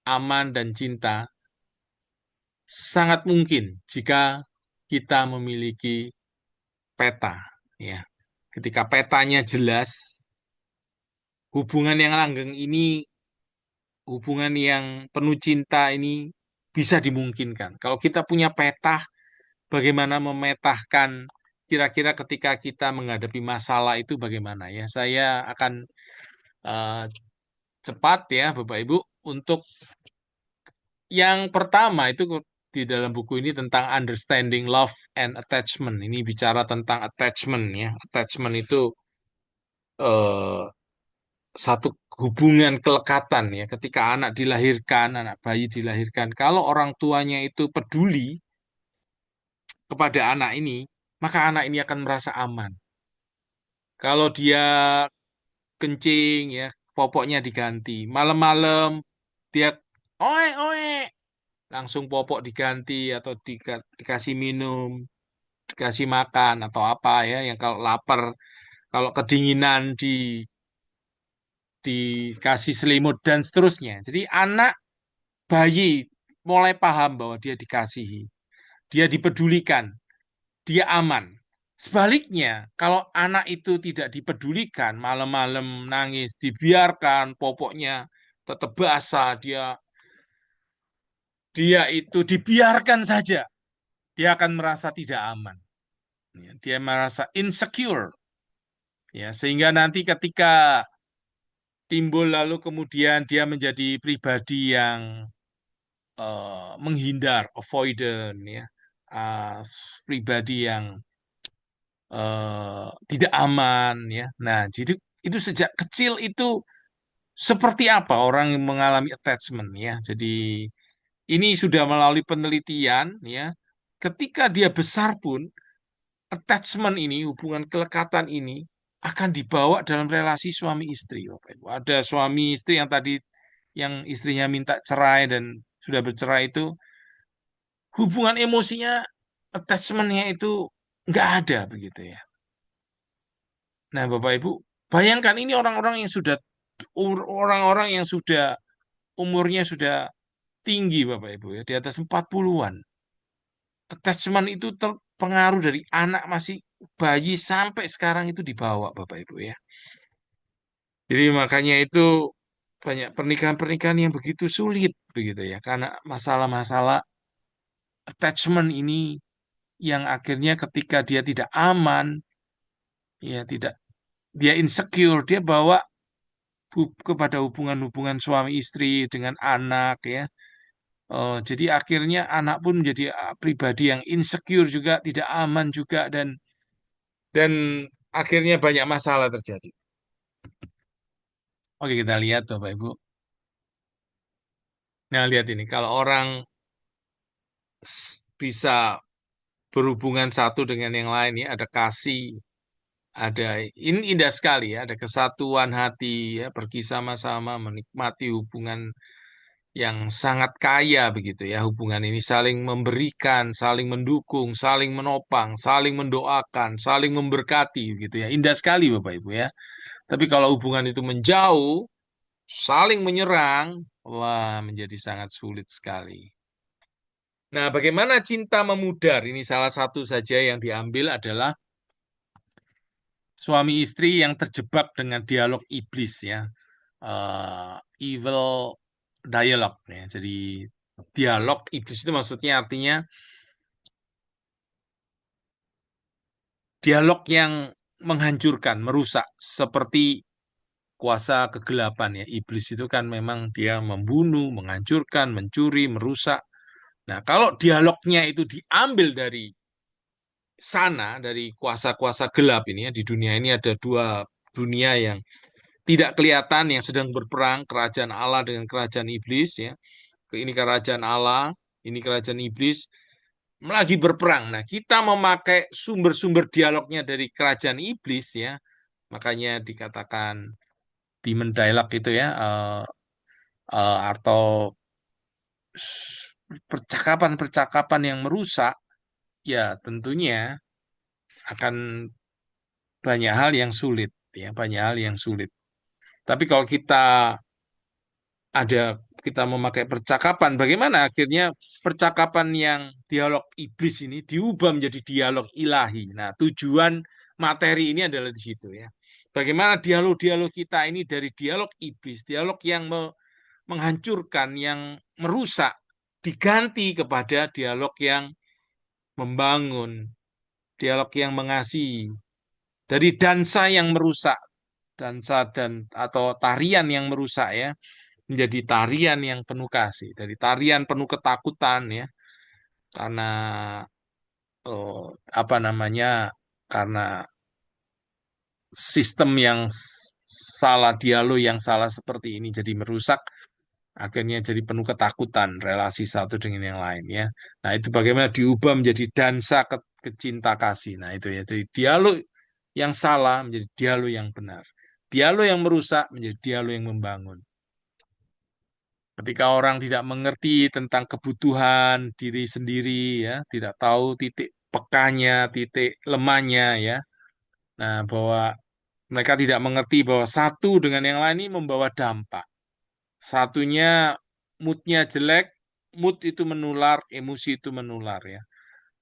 aman dan cinta, sangat mungkin jika kita memiliki peta. Ya, ketika petanya jelas, hubungan yang langgeng ini, hubungan yang penuh cinta ini bisa dimungkinkan. Kalau kita punya peta, bagaimana memetahkan kira-kira ketika kita menghadapi masalah itu bagaimana ya? Saya akan eh, cepat ya, Bapak Ibu, untuk yang pertama itu di dalam buku ini tentang understanding love and attachment. Ini bicara tentang attachment ya. Attachment itu eh, satu hubungan kelekatan ya. Ketika anak dilahirkan, anak bayi dilahirkan, kalau orang tuanya itu peduli kepada anak ini, maka anak ini akan merasa aman. Kalau dia kencing ya, popoknya diganti. Malam-malam dia oe oe langsung popok diganti atau dikasih minum, dikasih makan atau apa ya yang kalau lapar, kalau kedinginan dikasih selimut dan seterusnya. Jadi anak bayi mulai paham bahwa dia dikasihi, dia dipedulikan, dia aman. Sebaliknya, kalau anak itu tidak dipedulikan, malam-malam nangis, dibiarkan popoknya tetap basah, dia itu dibiarkan saja, dia akan merasa tidak aman. Ya, dia merasa insecure, ya, sehingga nanti ketika timbul lalu kemudian dia menjadi pribadi yang menghindar, avoidant, ya, uh, pribadi yang tidak aman, ya. Nah, jadi itu sejak kecil itu seperti apa orang yang mengalami attachment, ya. Jadi ini sudah melalui penelitian, ya. Ketika dia besar pun attachment ini, hubungan kelekatan ini akan dibawa dalam relasi suami istri, Bapak Ibu. Ada suami istri yang tadi yang istrinya minta cerai dan sudah bercerai itu hubungan emosinya, attachmentnya itu nggak ada begitu ya. Nah, Bapak Ibu, bayangkan ini orang-orang yang sudah orang-orang yang sudah umurnya sudah tinggi Bapak Ibu ya, di atas 40-an. Attachment itu terpengaruh dari anak masih bayi sampai sekarang itu dibawa Bapak Ibu ya. Jadi makanya itu banyak pernikahan-pernikahan yang begitu sulit begitu ya, karena masalah-masalah attachment ini yang akhirnya ketika dia tidak aman, ya tidak, dia insecure, dia bawa kepada hubungan-hubungan suami istri dengan anak ya. Jadi akhirnya anak pun menjadi pribadi yang insecure juga, tidak aman juga dan akhirnya banyak masalah terjadi. Oke, kita lihat Bapak Ibu. Nah, lihat ini kalau orang bisa berhubungan satu dengan yang lain ya, ada kasih, ada ini indah sekali ya, ada kesatuan hati ya, pergi sama-sama menikmati hubungan yang sangat kaya begitu ya. Hubungan ini saling memberikan, saling mendukung, saling menopang, saling mendoakan, saling memberkati gitu ya. Indah sekali Bapak Ibu ya. Tapi kalau hubungan itu menjauh, saling menyerang, wah menjadi sangat sulit sekali. Nah, bagaimana cinta memudar? Ini salah satu saja yang diambil adalah suami istri yang terjebak dengan dialog iblis ya. eh, Evil dialogue ya. Jadi dialog iblis itu maksudnya artinya dialog yang menghancurkan, merusak seperti kuasa kegelapan ya. Iblis itu kan memang dia membunuh, menghancurkan, mencuri, merusak. Nah, kalau dialognya itu diambil dari sana, dari kuasa-kuasa gelap ini ya, di dunia ini ada dua dunia yang tidak kelihatan yang sedang berperang, kerajaan Allah dengan kerajaan iblis ya. Ini kerajaan Allah, ini kerajaan iblis lagi berperang. Nah, kita memakai sumber-sumber dialognya dari kerajaan iblis ya. Makanya dikatakan demon dialogue itu ya, atau percakapan-percakapan yang merusak, ya tentunya akan banyak hal yang sulit, ya banyak hal yang sulit. Tapi kalau ada kita memakai percakapan, bagaimana akhirnya percakapan yang dialog iblis ini diubah menjadi dialog ilahi. Nah, tujuan materi ini adalah di situ ya. Bagaimana dialog-dialog kita ini dari dialog iblis, dialog yang menghancurkan, yang merusak, diganti kepada dialog yang membangun, dialog yang mengasihi. Dari dansa yang merusak, dansa dan atau tarian yang merusak ya, menjadi tarian yang penuh kasih, dari tarian penuh ketakutan ya, karena eh, apa namanya? Karena sistem yang salah, dialog yang salah seperti ini jadi merusak, akhirnya jadi penuh ketakutan relasi satu dengan yang lain ya. Nah, itu bagaimana diubah menjadi dansa kecinta kasih. Nah, itu ya. Jadi dialog yang salah menjadi dialog yang benar. Dialog yang merusak menjadi dialog yang membangun. Ketika orang tidak mengerti tentang kebutuhan diri sendiri ya, tidak tahu titik pekahnya, titik lemahnya ya. Nah, bahwa mereka tidak mengerti bahwa satu dengan yang lain ini membawa dampak. Satunya moodnya jelek, mood itu menular, emosi itu menular ya.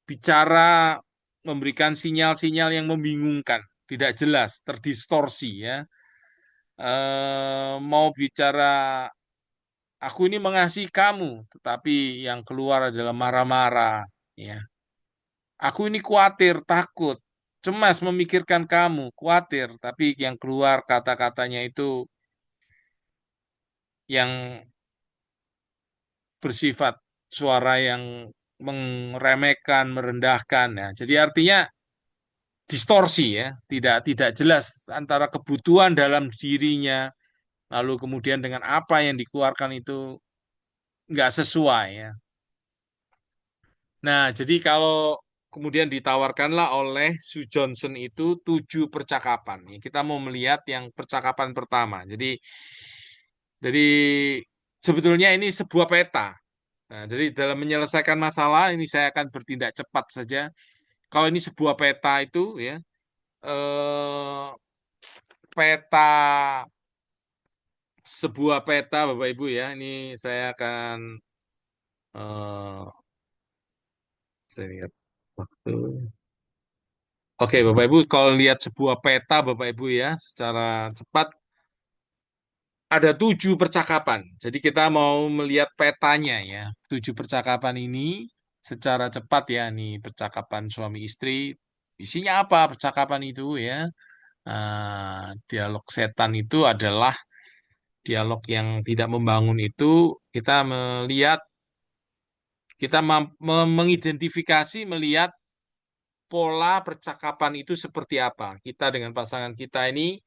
Bicara memberikan sinyal-sinyal yang membingungkan, tidak jelas, terdistorsi ya. Mau bicara aku ini mengasihi kamu, tetapi yang keluar adalah marah-marah ya. Aku ini khawatir, takut, cemas memikirkan kamu, khawatir, tapi yang keluar kata-katanya itu yang bersifat suara yang meremehkan, merendahkan. Ya. Jadi artinya distorsi ya, tidak jelas antara kebutuhan dalam dirinya, lalu kemudian dengan apa yang dikeluarkan itu nggak sesuai ya. Nah, jadi kalau kemudian ditawarkanlah oleh Sue Johnson itu 7 percakapan. Ya, kita mau melihat yang percakapan pertama. Jadi sebetulnya ini sebuah peta. Nah, jadi dalam menyelesaikan masalah ini saya akan bertindak cepat saja. Kalau ini sebuah peta itu ya, eh, peta sebuah peta Bapak Ibu ya. Ini saya akan saya lihat waktu. Oke, Bapak Ibu, kalau lihat sebuah peta Bapak Ibu ya, secara cepat ada 7 percakapan. Jadi kita mau melihat petanya ya. 7 percakapan ini secara cepat ya. Ini percakapan suami istri. Isinya apa percakapan itu ya? Dialog setan itu adalah dialog yang tidak membangun itu. Kita melihat, kita mengidentifikasi, melihat pola percakapan itu seperti apa. Kita dengan pasangan kita ini,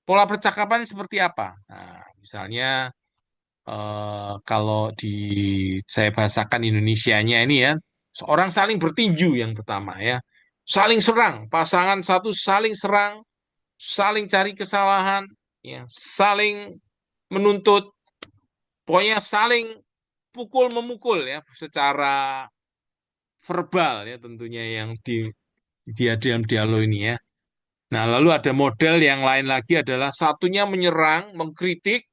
pola percakapan seperti apa? Nah, misalnya kalau di saya bahasakan Indonesianya ini ya, seorang saling bertinju yang pertama ya. Saling serang, pasangan satu saling serang, saling cari kesalahan, ya, saling menuntut, pokoknya saling pukul memukul ya secara verbal ya tentunya yang dia dalam dialog ini ya. Nah, lalu ada model yang lain lagi adalah satunya menyerang, mengkritik,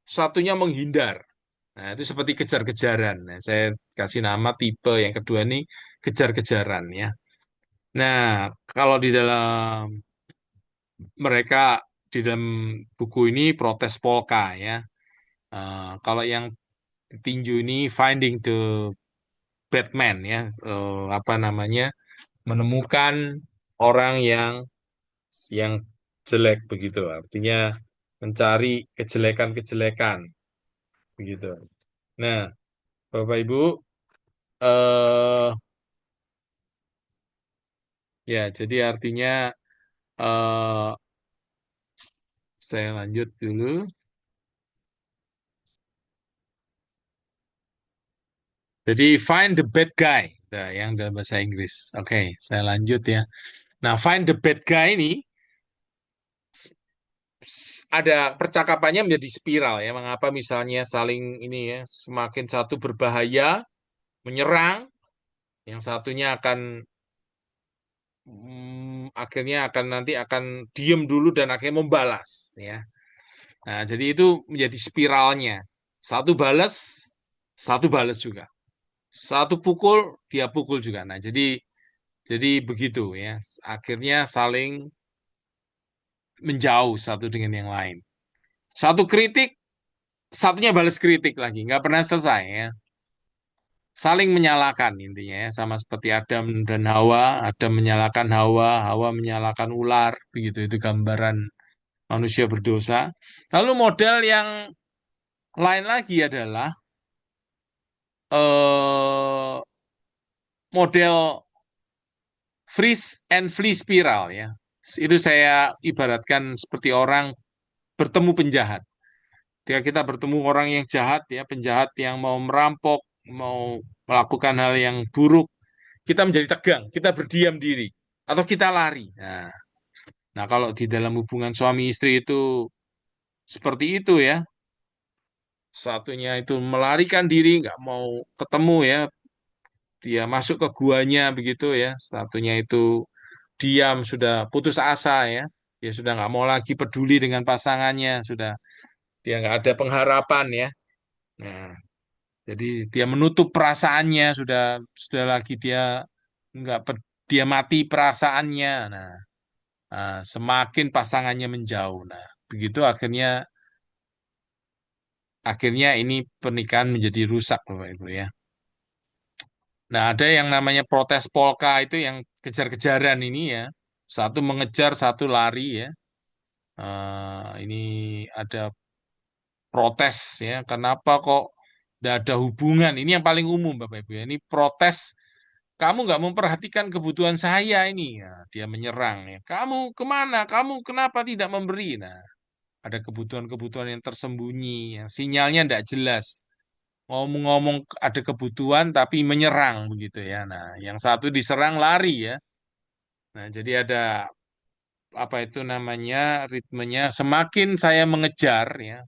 satunya menghindar. Nah, itu seperti kejar-kejaran. Nah, saya kasih nama tipe yang kedua ini kejar-kejaran ya. Nah, kalau di dalam mereka di dalam buku ini protes polka ya. Kalau yang tinju ini Finding the Batman ya, apa namanya, menemukan orang yang jelek begitu, artinya mencari kejelekan-kejelekan begitu. Nah, Bapak Ibu, eh ya jadi artinya eh saya lanjut dulu. Jadi find the bad guy, nah, yang dalam bahasa Inggris. Oke, saya lanjut ya. Nah, find the bad guy ini ada percakapannya menjadi spiral ya. Mengapa misalnya saling ini ya, semakin satu berbahaya, menyerang, yang satunya akan akhirnya akan nanti akan diem dulu dan akhirnya membalas ya. Nah, jadi itu menjadi spiralnya. Satu balas, satu balas juga. Satu pukul, dia pukul juga. Nah, jadi begitu ya. Akhirnya saling menjauh satu dengan yang lain. Satu kritik, satunya balas kritik lagi, nggak pernah selesai ya. Saling menyalahkan intinya ya, sama seperti Adam dan Hawa. Adam menyalahkan Hawa, Hawa menyalahkan ular, begitu itu gambaran manusia berdosa. Lalu model yang lain lagi adalah model freeze and flee spiral ya. Itu saya ibaratkan seperti orang bertemu penjahat. Ketika kita bertemu orang yang jahat ya, penjahat yang mau merampok, mau melakukan hal yang buruk, kita menjadi tegang, kita berdiam diri atau kita lari. Nah, kalau di dalam hubungan suami istri itu seperti itu ya. Satunya itu melarikan diri, nggak mau ketemu ya, dia masuk ke guanya begitu ya. Satunya itu diam, sudah putus asa ya. Dia sudah nggak mau lagi peduli dengan pasangannya, sudah dia nggak ada pengharapan ya. Nah, jadi dia menutup perasaannya, sudah lagi dia nggak dia mati perasaannya. Semakin pasangannya menjauh. Nah, begitu akhirnya akhirnya ini pernikahan menjadi rusak Bapak Ibu ya. Nah, ada yang namanya protes polka itu yang kejar-kejaran ini ya. Satu mengejar, satu lari ya. Ini ada protes ya. Kenapa kok tidak ada hubungan? Ini yang paling umum Bapak Ibu ya. Ini protes, kamu nggak memperhatikan kebutuhan saya ini. Ya, dia menyerang ya. Kamu kemana? Kamu kenapa tidak memberi? Nah, ada kebutuhan-kebutuhan yang tersembunyi, yang sinyalnya tidak jelas. Ngomong-ngomong ada kebutuhan tapi menyerang begitu ya. Nah, yang satu diserang lari ya. Nah, jadi ada apa itu namanya ritmenya. Semakin saya mengejar ya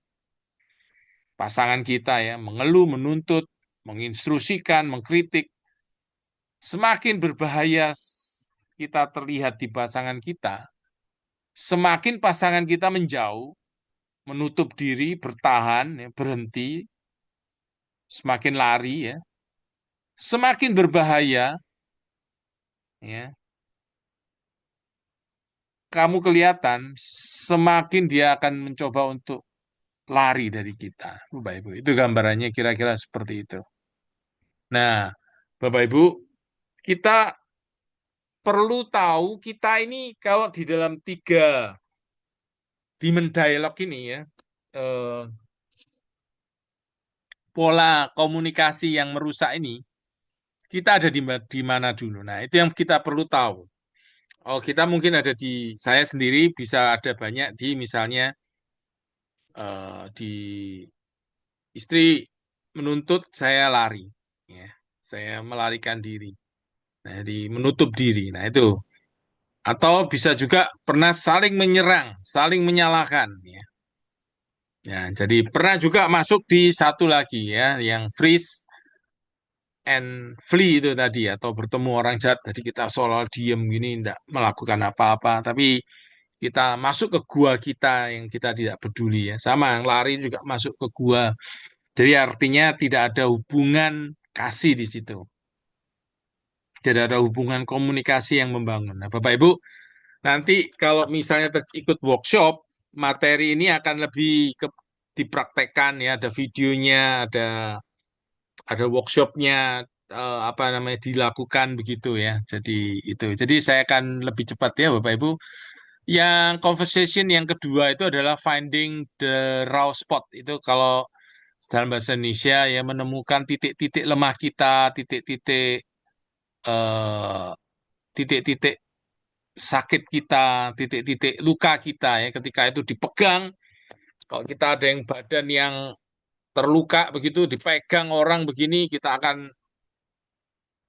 pasangan kita ya, mengeluh, menuntut, menginstruksikan, mengkritik, semakin berbahaya kita terlihat di pasangan kita, semakin pasangan kita menjauh, menutup diri, bertahan, ya, berhenti, semakin lari ya, semakin berbahaya ya. Kamu kelihatan semakin dia akan mencoba untuk lari dari kita. Bapak Ibu, itu gambarannya kira-kira seperti itu. Nah, Bapak Ibu, kita perlu tahu kita ini kalau di dalam tiga dimen dialog ini ya, eh, pola komunikasi yang merusak ini, kita ada di mana dulu. Nah, itu yang kita perlu tahu. Oh, kita mungkin ada di saya sendiri bisa ada banyak di misalnya di istri menuntut saya lari, ya, saya melarikan diri, nah, di menutup diri. Nah, itu atau bisa juga pernah saling menyerang, saling menyalahkan, ya. Ya, jadi pernah juga masuk di satu lagi ya, yang freeze and flee itu tadi atau bertemu orang jahat. Jadi kita seolah diem gini, tidak melakukan apa-apa, tapi kita masuk ke gua kita yang kita tidak peduli ya. Sama yang lari juga masuk ke gua. Jadi artinya tidak ada hubungan kasih di situ. Tidak ada hubungan komunikasi yang membangun. Nah, Bapak Ibu, nanti kalau misalnya ikut workshop, materi ini akan lebih dipraktekkan ya, ada videonya, ada workshopnya, apa namanya dilakukan begitu ya. Jadi itu. Jadi saya akan lebih cepat ya, Bapak Ibu. Yang conversation yang kedua itu adalah finding the raw spot. Itu kalau dalam bahasa Indonesia ya menemukan titik-titik lemah kita, eh, titik-titik sakit kita, titik-titik luka kita ya. Ketika itu dipegang, kalau kita ada yang badan yang terluka begitu dipegang orang begini, kita akan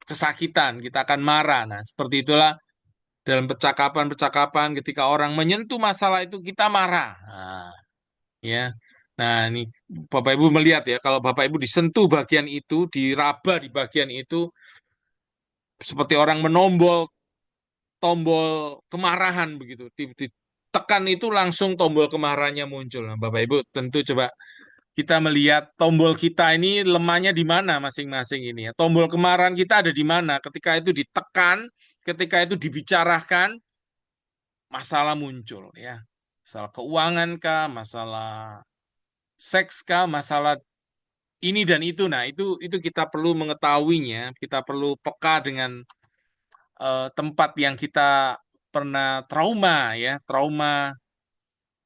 kesakitan, kita akan marah. Nah, seperti itulah dalam percakapan-percakapan ketika orang menyentuh masalah itu kita marah. Nah, ya. Nah, ini Bapak Ibu melihat ya, kalau Bapak Ibu disentuh bagian itu, diraba di bagian itu, seperti orang menombol tombol kemarahan begitu. Ditekan itu langsung tombol kemarahannya muncul. Nah, Bapak Ibu tentu coba kita melihat tombol kita ini lemahnya di mana masing-masing ini ya. Tombol kemarahan kita ada di mana? Ketika itu ditekan, ketika itu dibicarakan, masalah muncul ya. Masalah keuangan kah, masalah seks kah, masalah ini dan itu. Nah, itu kita perlu mengetahuinya, kita perlu peka dengan tempat yang kita pernah trauma ya, trauma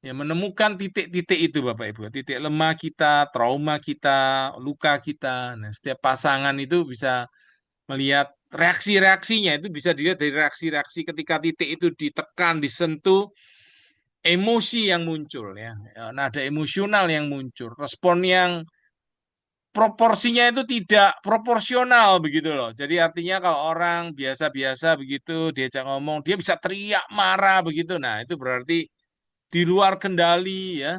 ya menemukan titik-titik itu Bapak Ibu, titik lemah kita, trauma kita, luka kita. Nah, setiap pasangan itu bisa melihat reaksi-reaksinya itu bisa dilihat dari reaksi-reaksi ketika titik itu ditekan, disentuh, emosi yang muncul ya. Nada emosional yang muncul, respon yang proporsinya itu tidak proporsional begitu loh. Jadi artinya kalau orang biasa-biasa begitu diajak ngomong, dia bisa teriak marah begitu. Nah, itu berarti di luar kendali ya.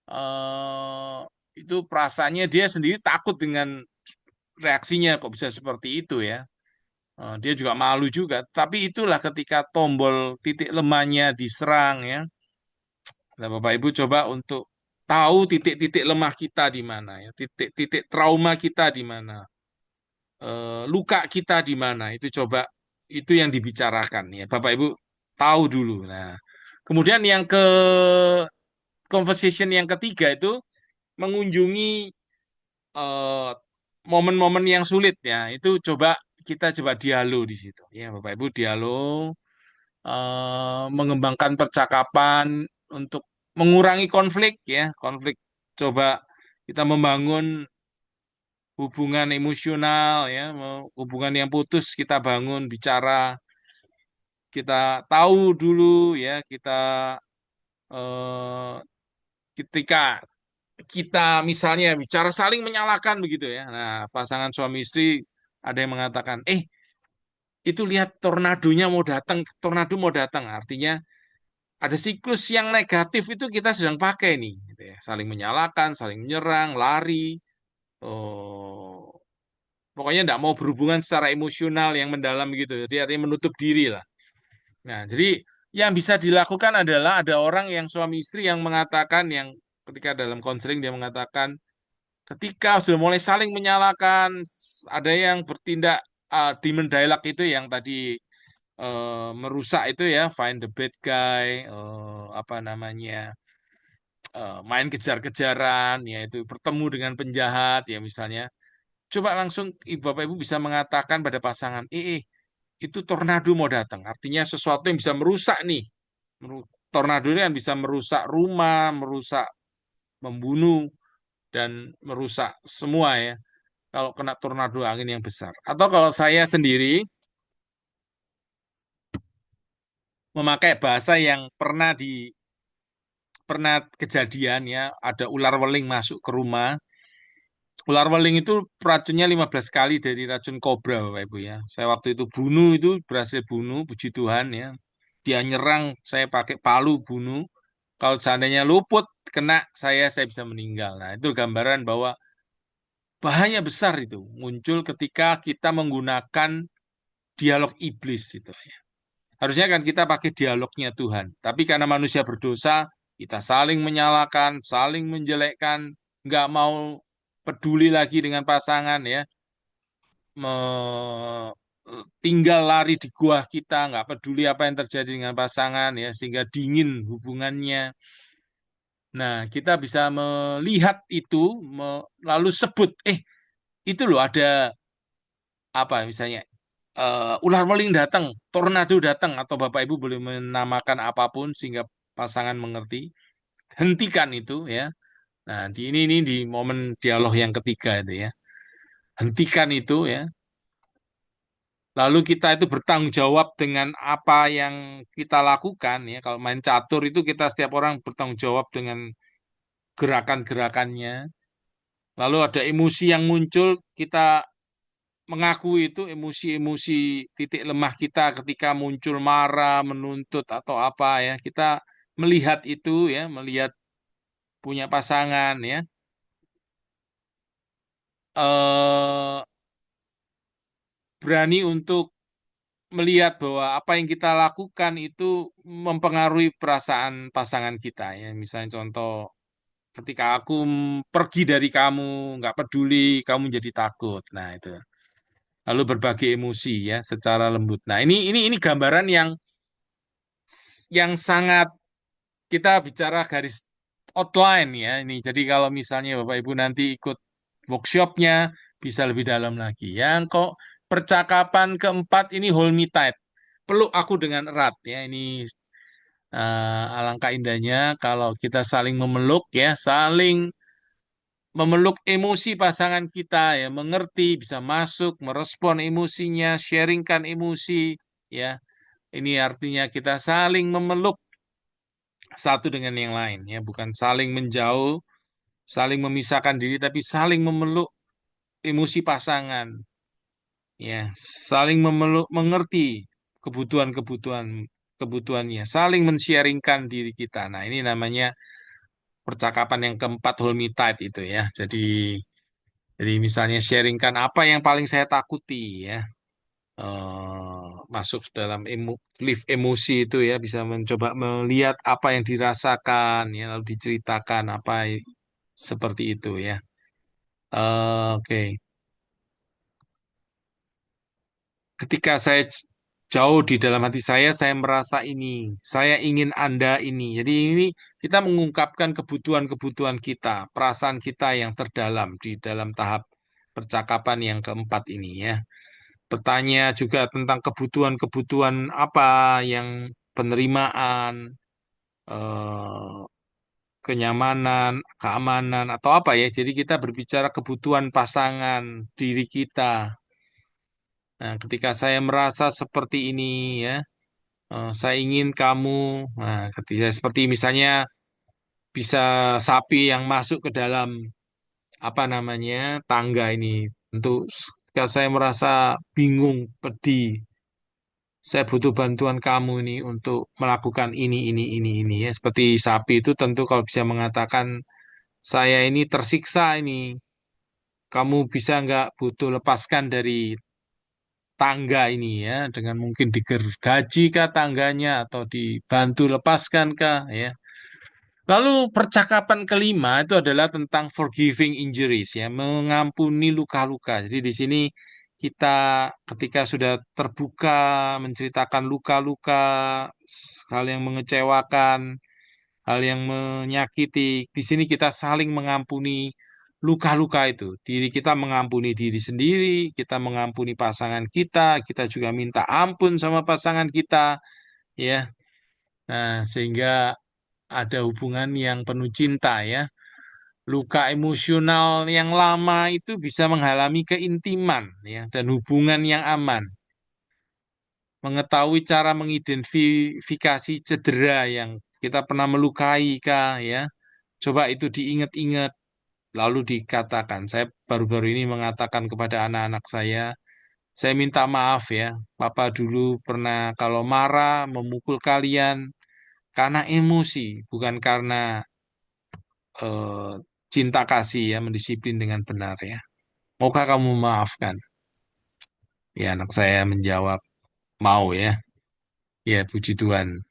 eh itu perasaannya dia sendiri takut dengan reaksinya kok bisa seperti itu ya. Dia juga malu juga. Tapi itulah ketika tombol titik lemahnya diserang ya. Nah, Bapak Ibu coba untuk tahu titik-titik lemah kita di mana ya, titik-titik trauma kita di mana, luka kita di mana. Itu coba itu yang dibicarakan ya. Bapak Ibu tahu dulu. Nah, kemudian yang ke conversation yang ketiga itu mengunjungi eh, momen-momen yang sulit ya. Itu kita coba dialog di situ ya, Bapak Ibu dialog, mengembangkan percakapan untuk mengurangi konflik ya, konflik coba kita membangun hubungan emosional ya, hubungan yang putus kita bangun bicara, kita tahu dulu ya, kita eh, ketika kita misalnya bicara saling menyalahkan begitu ya. Nah, pasangan suami istri ada yang mengatakan, itu lihat tornadonya mau datang, tornado mau datang. Artinya ada siklus yang negatif itu kita sedang pakai nih, gitu ya. Saling menyalahkan, saling menyerang, lari. Oh, pokoknya tidak mau berhubungan secara emosional yang mendalam gitu. Jadi artinya menutup diri lah. Nah, jadi yang bisa dilakukan adalah ada orang yang suami istri yang mengatakan yang ketika dalam konseling dia mengatakan ketika sudah mulai saling menyalahkan, ada yang bertindak demon dialogue itu yang tadi merusak itu ya, find the bad guy, apa namanya, main kejar-kejaran, yaitu bertemu dengan penjahat, ya misalnya. Coba langsung Bapak Ibu bisa mengatakan pada pasangan, itu tornado mau datang. Artinya sesuatu yang bisa merusak nih. Tornado ini kan bisa merusak rumah, merusak, membunuh, dan merusak semua ya. Kalau kena tornado angin yang besar. Atau kalau saya sendiri memakai bahasa yang pernah kejadian ya, ada ular weling masuk ke rumah. Ular weling itu racunnya 15 kali dari racun kobra, Bapak Ibu ya. Saya waktu itu bunuh itu berhasil bunuh, puji Tuhan ya. Dia nyerang, saya pakai palu bunuh. Kalau seandainya luput kena saya bisa meninggal. Nah, itu gambaran bahwa bahaya besar itu muncul ketika kita menggunakan dialog iblis itu. Harusnya kan kita pakai dialognya Tuhan. Tapi karena manusia berdosa, kita saling menyalahkan, saling menjelekkan, nggak mau peduli lagi dengan pasangan ya, tinggal lari di gua kita, nggak peduli apa yang terjadi dengan pasangan ya, sehingga dingin hubungannya. Nah, kita bisa melihat itu, lalu sebut, itu loh ada apa misalnya ular maling datang, tornado datang, atau Bapak Ibu boleh menamakan apapun sehingga pasangan mengerti. Hentikan itu ya. Nah, ini di momen dialog yang ketiga itu ya. Hentikan itu ya. Lalu kita itu bertanggung jawab dengan apa yang kita lakukan ya. Kalau main catur itu kita setiap orang bertanggung jawab dengan gerakan-gerakannya. Lalu ada emosi yang muncul, kita mengakui itu emosi-emosi titik lemah kita ketika muncul marah, menuntut atau apa ya. Kita melihat itu ya, melihat punya pasangan ya. eh Berani untuk melihat bahwa apa yang kita lakukan itu mempengaruhi perasaan pasangan kita ya. Misalnya contoh ketika aku pergi dari kamu, nggak peduli, kamu jadi takut. Nah, itu. Lalu berbagi emosi ya secara lembut. Nah, ini gambaran yang sangat kita bicara garis outline ya ini. Jadi kalau misalnya Bapak Ibu nanti ikut workshopnya bisa lebih dalam lagi. Yang kok percakapan keempat ini hold me tight. Peluk aku dengan erat ya. Ini alangkah indahnya kalau kita saling memeluk ya, saling memeluk emosi pasangan kita ya, mengerti, bisa masuk, merespon emosinya, sharingkan emosi ya. Ini artinya kita saling memeluk satu dengan yang lain ya, bukan saling menjauh, saling memisahkan diri tapi saling memeluk emosi pasangan ya, saling memeluk mengerti kebutuhannya, saling men-sharingkan diri kita. Nah, ini namanya percakapan yang keempat, Holmite itu ya. Jadi misalnya sharingkan apa yang paling saya takuti ya. Masuk dalam lift emosi itu ya, bisa mencoba melihat apa yang dirasakan ya, lalu diceritakan seperti itu ya. Oke. Ketika saya jauh di dalam hati saya merasa ini, saya ingin Anda ini. Jadi ini kita mengungkapkan kebutuhan-kebutuhan kita, perasaan kita yang terdalam di dalam tahap percakapan yang keempat ini ya. Bertanya juga tentang kebutuhan-kebutuhan apa yang penerimaan, eh, kenyamanan, keamanan, atau apa ya. Jadi kita berbicara kebutuhan pasangan, diri kita. Nah, ketika saya merasa seperti ini ya, saya ingin kamu, nah, ketika seperti misalnya bisa sapi yang masuk ke dalam apa namanya tangga ini, untuk ketika saya merasa bingung, pedih, saya butuh bantuan kamu ini untuk melakukan ini ya. Seperti sapi itu tentu kalau bisa mengatakan saya ini tersiksa ini, kamu bisa nggak butuh lepaskan dari tangga ini ya, dengan mungkin digergaji kah tangganya atau dibantu lepaskan kah ya. Lalu percakapan kelima itu adalah tentang forgiving injuries ya, mengampuni luka-luka. Jadi di sini kita ketika sudah terbuka menceritakan luka-luka, hal yang mengecewakan, hal yang menyakiti, di sini kita saling mengampuni luka-luka itu. Diri kita mengampuni diri sendiri, kita mengampuni pasangan kita juga minta ampun sama pasangan kita ya. Nah, sehingga ada hubungan yang penuh cinta ya. Luka emosional yang lama itu bisa menghalangi keintiman ya dan hubungan yang aman. Mengetahui cara mengidentifikasi cedera yang kita pernah melukai kah ya. Coba itu diingat-ingat lalu dikatakan. Saya baru-baru ini mengatakan kepada anak-anak saya minta maaf ya. Papa dulu pernah kalau marah memukul kalian karena emosi, bukan karena eh, cinta kasih ya, mendisiplin dengan benar ya. Maukah kamu memaafkan? Ya, anak saya menjawab, mau ya. Ya, puji Tuhan.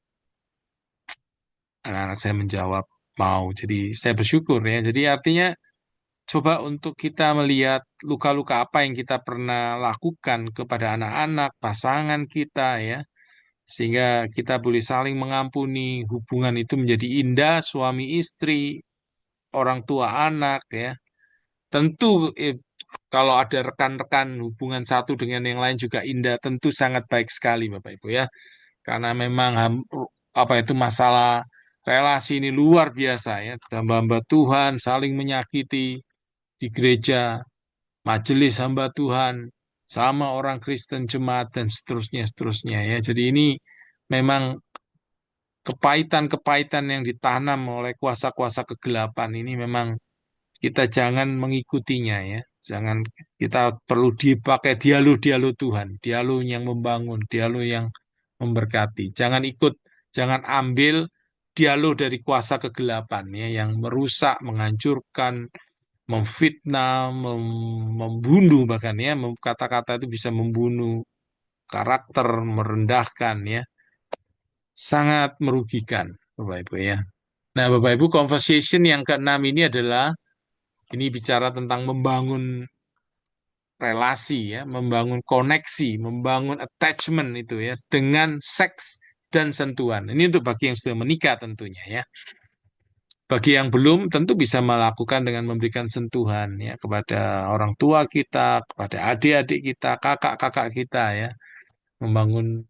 Anak-anak saya menjawab, mau. Jadi, saya bersyukur ya. Jadi, artinya, coba untuk kita melihat luka-luka apa yang kita pernah lakukan kepada anak-anak, pasangan kita ya. Sehingga kita boleh saling mengampuni, hubungan itu menjadi indah, suami istri, orang tua anak ya. Tentu kalau ada rekan-rekan hubungan satu dengan yang lain juga indah, tentu sangat baik sekali Bapak Ibu ya. Karena memang apa itu masalah relasi ini luar biasa ya. Hamba-hamba Tuhan saling menyakiti di gereja, majelis hamba Tuhan, sama orang Kristen jemaat dan seterusnya ya. Jadi ini memang kepahitan-kepahitan yang ditanam oleh kuasa-kuasa kegelapan ini memang kita jangan mengikutinya ya. Jangan, kita perlu dipakai dialog-dialog Tuhan, dialog yang membangun, dialog yang memberkati. Jangan ambil dialog dari kuasa kegelapan ya yang merusak, menghancurkan, memfitnah, membunuh bahkan ya, kata-kata itu bisa membunuh karakter, merendahkan ya, sangat merugikan Bapak Ibu ya. Nah, Bapak Ibu, conversation yang keenam ini adalah ini bicara tentang membangun relasi ya, membangun koneksi, membangun attachment itu ya dengan seks dan sentuhan. Ini untuk bagi yang sudah menikah tentunya ya. Bagi yang belum tentu bisa melakukan dengan memberikan sentuhan ya kepada orang tua kita, kepada adik-adik kita, kakak-kakak kita ya. Membangun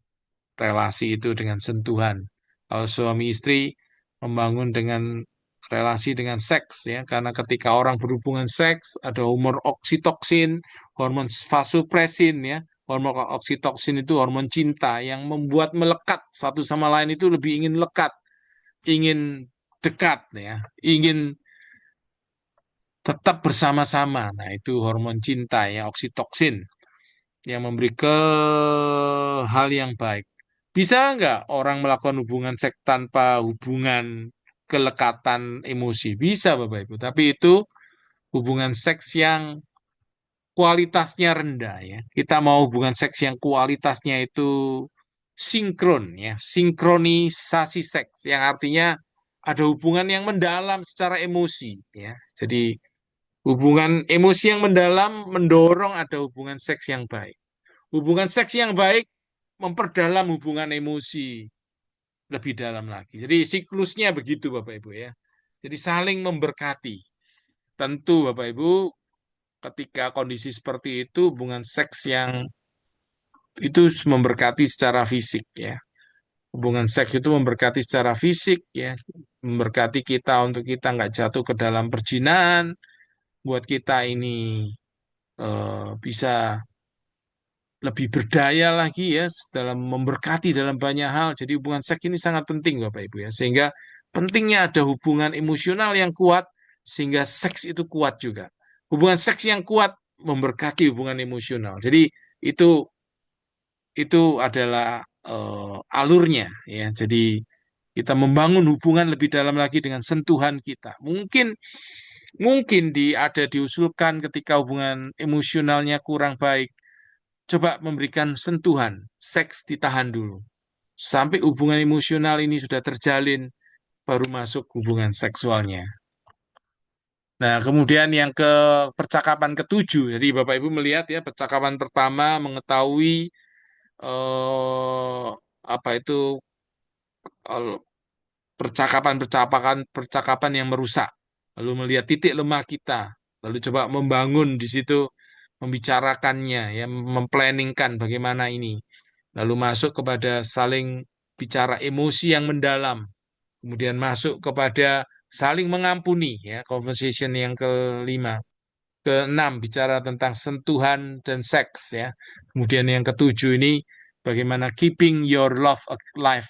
relasi itu dengan sentuhan. Kalau suami istri membangun dengan relasi dengan seks ya, karena ketika orang berhubungan seks ada hormon oksitoksin, hormon vasopresin ya. Hormon oksitoksin itu hormon cinta yang membuat melekat satu sama lain itu lebih ingin lekat, ingin dekat ya, ingin tetap bersama-sama. Nah, itu hormon cinta ya, oksitoksin yang memberi ke hal yang baik. Bisa nggak orang melakukan hubungan seks tanpa hubungan kelekatan emosi? Bisa, Bapak Ibu. Tapi itu hubungan seks yang kualitasnya rendah ya. Kita mau hubungan seks yang kualitasnya itu sinkron ya, sinkronisasi seks yang artinya ada hubungan yang mendalam secara emosi ya. Jadi hubungan emosi yang mendalam mendorong ada hubungan seks yang baik. Hubungan seks yang baik memperdalam hubungan emosi lebih dalam lagi. Jadi siklusnya begitu Bapak Ibu ya. Jadi saling memberkati. Tentu Bapak Ibu ketika kondisi seperti itu hubungan seks yang itu memberkati secara fisik ya. Hubungan seks itu memberkati secara fisik ya. Memberkati kita untuk kita nggak jatuh ke dalam perjinahan. Buat kita ini bisa lebih berdaya lagi ya dalam memberkati dalam banyak hal. Jadi hubungan seks ini sangat penting Bapak Ibu ya. Sehingga pentingnya ada hubungan emosional yang kuat sehingga seks itu kuat juga. Hubungan seks yang kuat memberkati hubungan emosional. Jadi itu itu adalah alurnya ya. Jadi kita membangun hubungan lebih dalam lagi dengan sentuhan kita. Mungkin mungkin ada diusulkan ketika hubungan emosionalnya kurang baik. Coba memberikan sentuhan, seks ditahan dulu. Sampai hubungan emosional ini sudah terjalin, baru masuk hubungan seksualnya. Nah, kemudian yang ke percakapan ketujuh. Jadi Bapak Ibu melihat ya, percakapan pertama mengetahui eh, apa itu eh, percakapan yang merusak. Lalu melihat titik lemah kita, lalu coba membangun di situ, membicarakannya, ya, memplanningkan bagaimana ini. Lalu masuk kepada saling bicara emosi yang mendalam, kemudian masuk kepada saling mengampuni, ya, conversation yang kelima. Keenam, bicara tentang sentuhan dan seks, ya. Kemudian yang ketujuh ini, bagaimana keeping your love alive.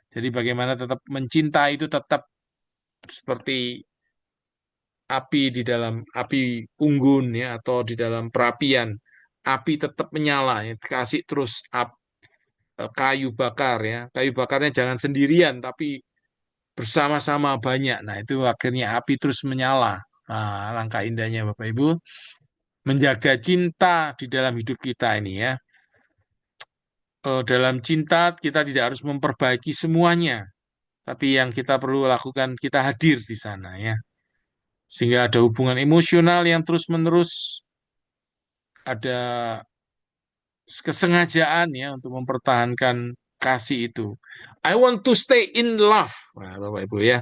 Jadi bagaimana tetap mencintai itu tetap seperti api di dalam api unggun ya atau di dalam perapian. Api tetap menyala ya, kasih terus kayu bakar ya. Kayu bakarnya jangan sendirian tapi bersama-sama banyak. Nah, itu akhirnya api terus menyala. Nah, langkah indahnya Bapak Ibu menjaga cinta di dalam hidup kita ini ya. Dalam cinta kita tidak harus memperbaiki semuanya, tapi yang kita perlu lakukan kita hadir di sana ya. Sehingga ada hubungan emosional yang terus-menerus, ada kesengajaan ya untuk mempertahankan kasih itu. I want to stay in love. Nah, Bapak Ibu ya.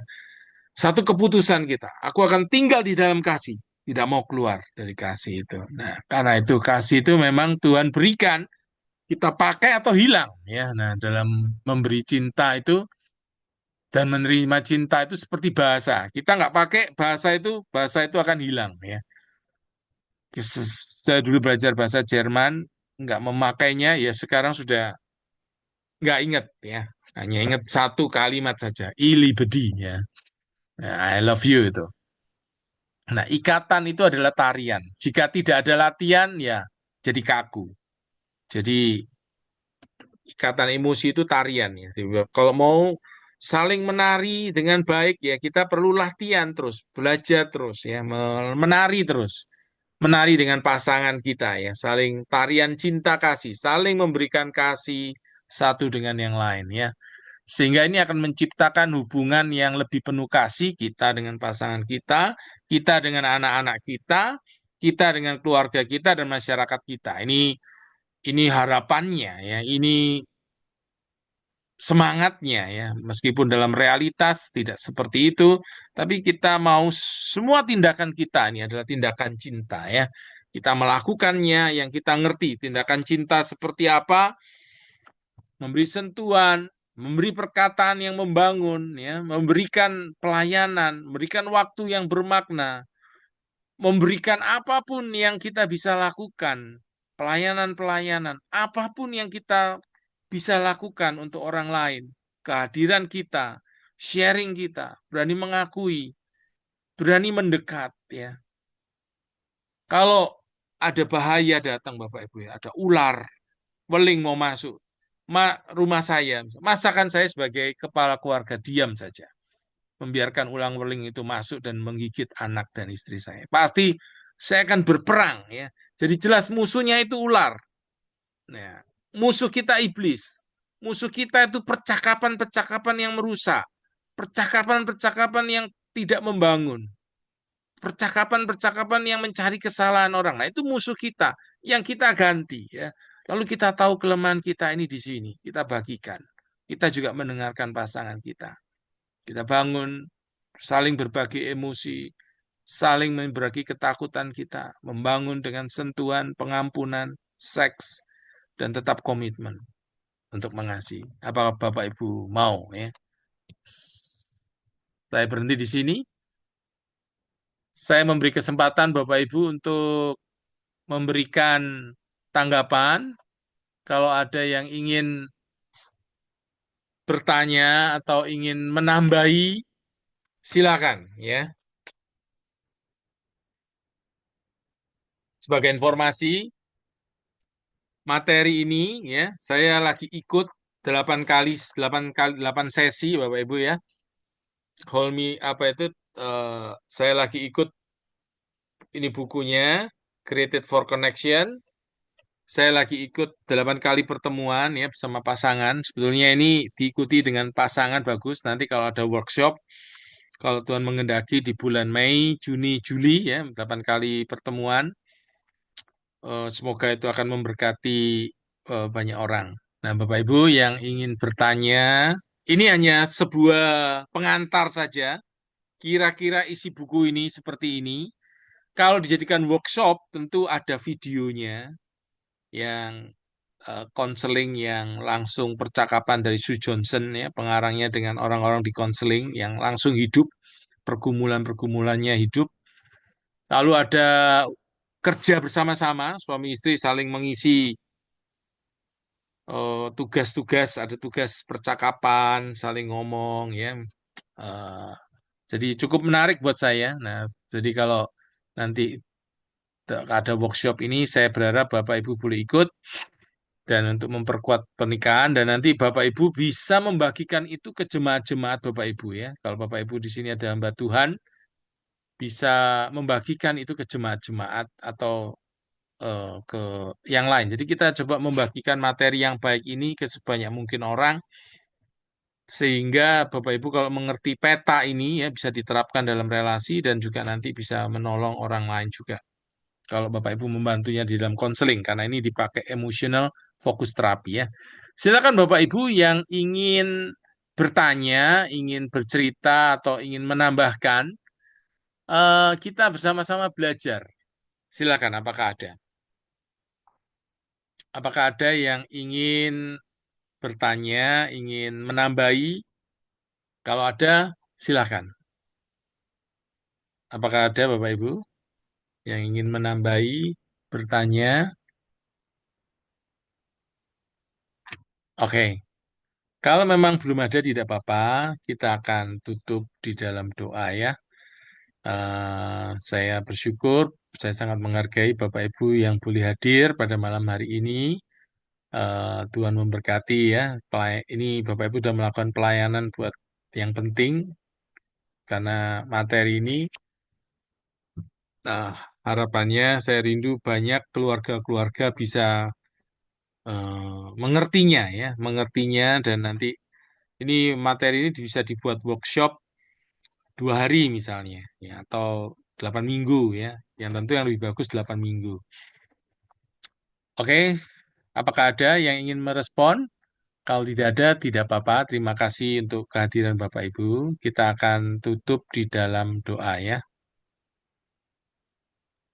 Satu keputusan kita, aku akan tinggal di dalam kasih, tidak mau keluar dari kasih itu. Nah, karena itu kasih itu memang Tuhan berikan, kita pakai atau hilang ya. Nah, dalam memberi cinta itu dan menerima cinta itu seperti bahasa. Kita nggak pakai bahasa itu akan hilang ya. Saya dulu belajar bahasa Jerman, nggak memakainya, ya sekarang sudah nggak ingat ya. Hanya ingat satu kalimat saja, ili bedi ya. Ya, I love you itu. Nah, ikatan itu adalah tarian. Jika tidak ada latihan, ya jadi kaku. Jadi ikatan emosi itu tarian ya. Jadi, kalau mau saling menari dengan baik ya kita perlu latihan terus, belajar terus ya, menari terus. Menari dengan pasangan kita ya, saling tarian cinta kasih, saling memberikan kasih satu dengan yang lain ya. Sehingga ini akan menciptakan hubungan yang lebih penuh kasih kita dengan pasangan kita dengan anak-anak kita dengan keluarga kita dan masyarakat kita. Ini harapannya ya, ini semangatnya ya, meskipun dalam realitas tidak seperti itu, tapi kita mau semua tindakan kita ini adalah tindakan cinta ya. Kita melakukannya yang kita ngerti, tindakan cinta seperti apa, memberi sentuhan, memberi perkataan yang membangun, ya, memberikan pelayanan, memberikan waktu yang bermakna, memberikan apapun yang kita bisa lakukan, pelayanan-pelayanan, apapun yang kita bisa lakukan untuk orang lain, kehadiran kita, sharing kita, berani mengakui, berani mendekat, ya. Kalau ada bahaya datang, Bapak Ibu, ya, ada ular, weling mau masuk, rumah saya, masakan saya sebagai kepala keluarga diam saja, membiarkan ulang-weling itu masuk dan menggigit anak dan istri saya. Pasti saya akan berperang, ya. Jadi jelas musuhnya itu ular. Nah, musuh kita iblis. Musuh kita itu percakapan-percakapan yang merusak, percakapan-percakapan yang tidak membangun, percakapan-percakapan yang mencari kesalahan orang. Nah, itu musuh kita yang kita ganti, ya. Lalu kita tahu kelemahan kita ini di sini, kita bagikan. Kita juga mendengarkan pasangan kita. Kita bangun, saling berbagi emosi, saling berbagi ketakutan kita, membangun dengan sentuhan, pengampunan, seks, dan tetap komitmen untuk mengasihi. Apa Bapak Ibu mau, ya? Saya berhenti di sini. Saya memberi kesempatan Bapak Ibu untuk memberikan tanggapan. Kalau ada yang ingin bertanya atau ingin menambahi, silakan, ya. Sebagai informasi, materi ini, ya, saya lagi ikut 8 sesi Bapak Ibu, ya. Holmi apa itu, saya lagi ikut ini bukunya Created for Connection. Saya lagi ikut 8 kali pertemuan, ya, bersama pasangan. Sebetulnya ini diikuti dengan pasangan bagus. Nanti kalau ada workshop, kalau Tuhan mengendaki di bulan Mei, Juni, Juli, ya, 8 kali pertemuan. Semoga itu akan memberkati banyak orang. Nah, Bapak Ibu yang ingin bertanya, ini hanya sebuah pengantar saja. Kira-kira isi buku ini seperti ini. Kalau dijadikan workshop, tentu ada videonya yang konseling yang langsung percakapan dari Sue Johnson, ya, pengarangnya dengan orang-orang di konseling yang langsung hidup, pergumulan-pergumulannya hidup. Lalu ada kerja bersama-sama, suami istri saling mengisi tugas-tugas, ada tugas percakapan, saling ngomong, ya. Eh, jadi cukup menarik buat saya. Nah, jadi kalau nanti ada workshop ini, saya berharap Bapak Ibu boleh ikut dan untuk memperkuat pernikahan dan nanti Bapak Ibu bisa membagikan itu ke jemaat-jemaat Bapak Ibu, ya. Kalau Bapak Ibu di sini ada hamba Tuhan, bisa membagikan itu ke jemaat-jemaat atau ke yang lain. Jadi kita coba membagikan materi yang baik ini ke sebanyak mungkin orang sehingga Bapak Ibu kalau mengerti peta ini, ya, bisa diterapkan dalam relasi dan juga nanti bisa menolong orang lain juga. Kalau Bapak Ibu membantunya di dalam konseling karena ini dipakai emotional focus terapi, ya. Silakan Bapak Ibu yang ingin bertanya, ingin bercerita atau ingin menambahkan, kita bersama-sama belajar. Silakan, apakah ada? Apakah ada yang ingin bertanya, ingin menambahi? Kalau ada, silakan. Apakah ada Bapak Ibu yang ingin menambahi, bertanya? Oke, kalau memang belum ada tidak apa-apa, kita akan tutup di dalam doa, ya. Saya bersyukur, saya sangat menghargai Bapak Ibu yang boleh hadir pada malam hari ini. Tuhan memberkati, ya. Ini Bapak Ibu sudah melakukan pelayanan buat yang penting karena materi ini. Nah, harapannya saya rindu banyak keluarga-keluarga bisa mengertinya, ya, mengertinya dan nanti ini materi ini bisa dibuat workshop 2 hari misalnya, ya, atau 8 minggu, ya, yang tentu yang lebih bagus 8 minggu. Oke, apakah ada yang ingin merespon? Kalau tidak ada, tidak apa-apa. Terima kasih untuk kehadiran Bapak Ibu. Kita akan tutup di dalam doa, ya.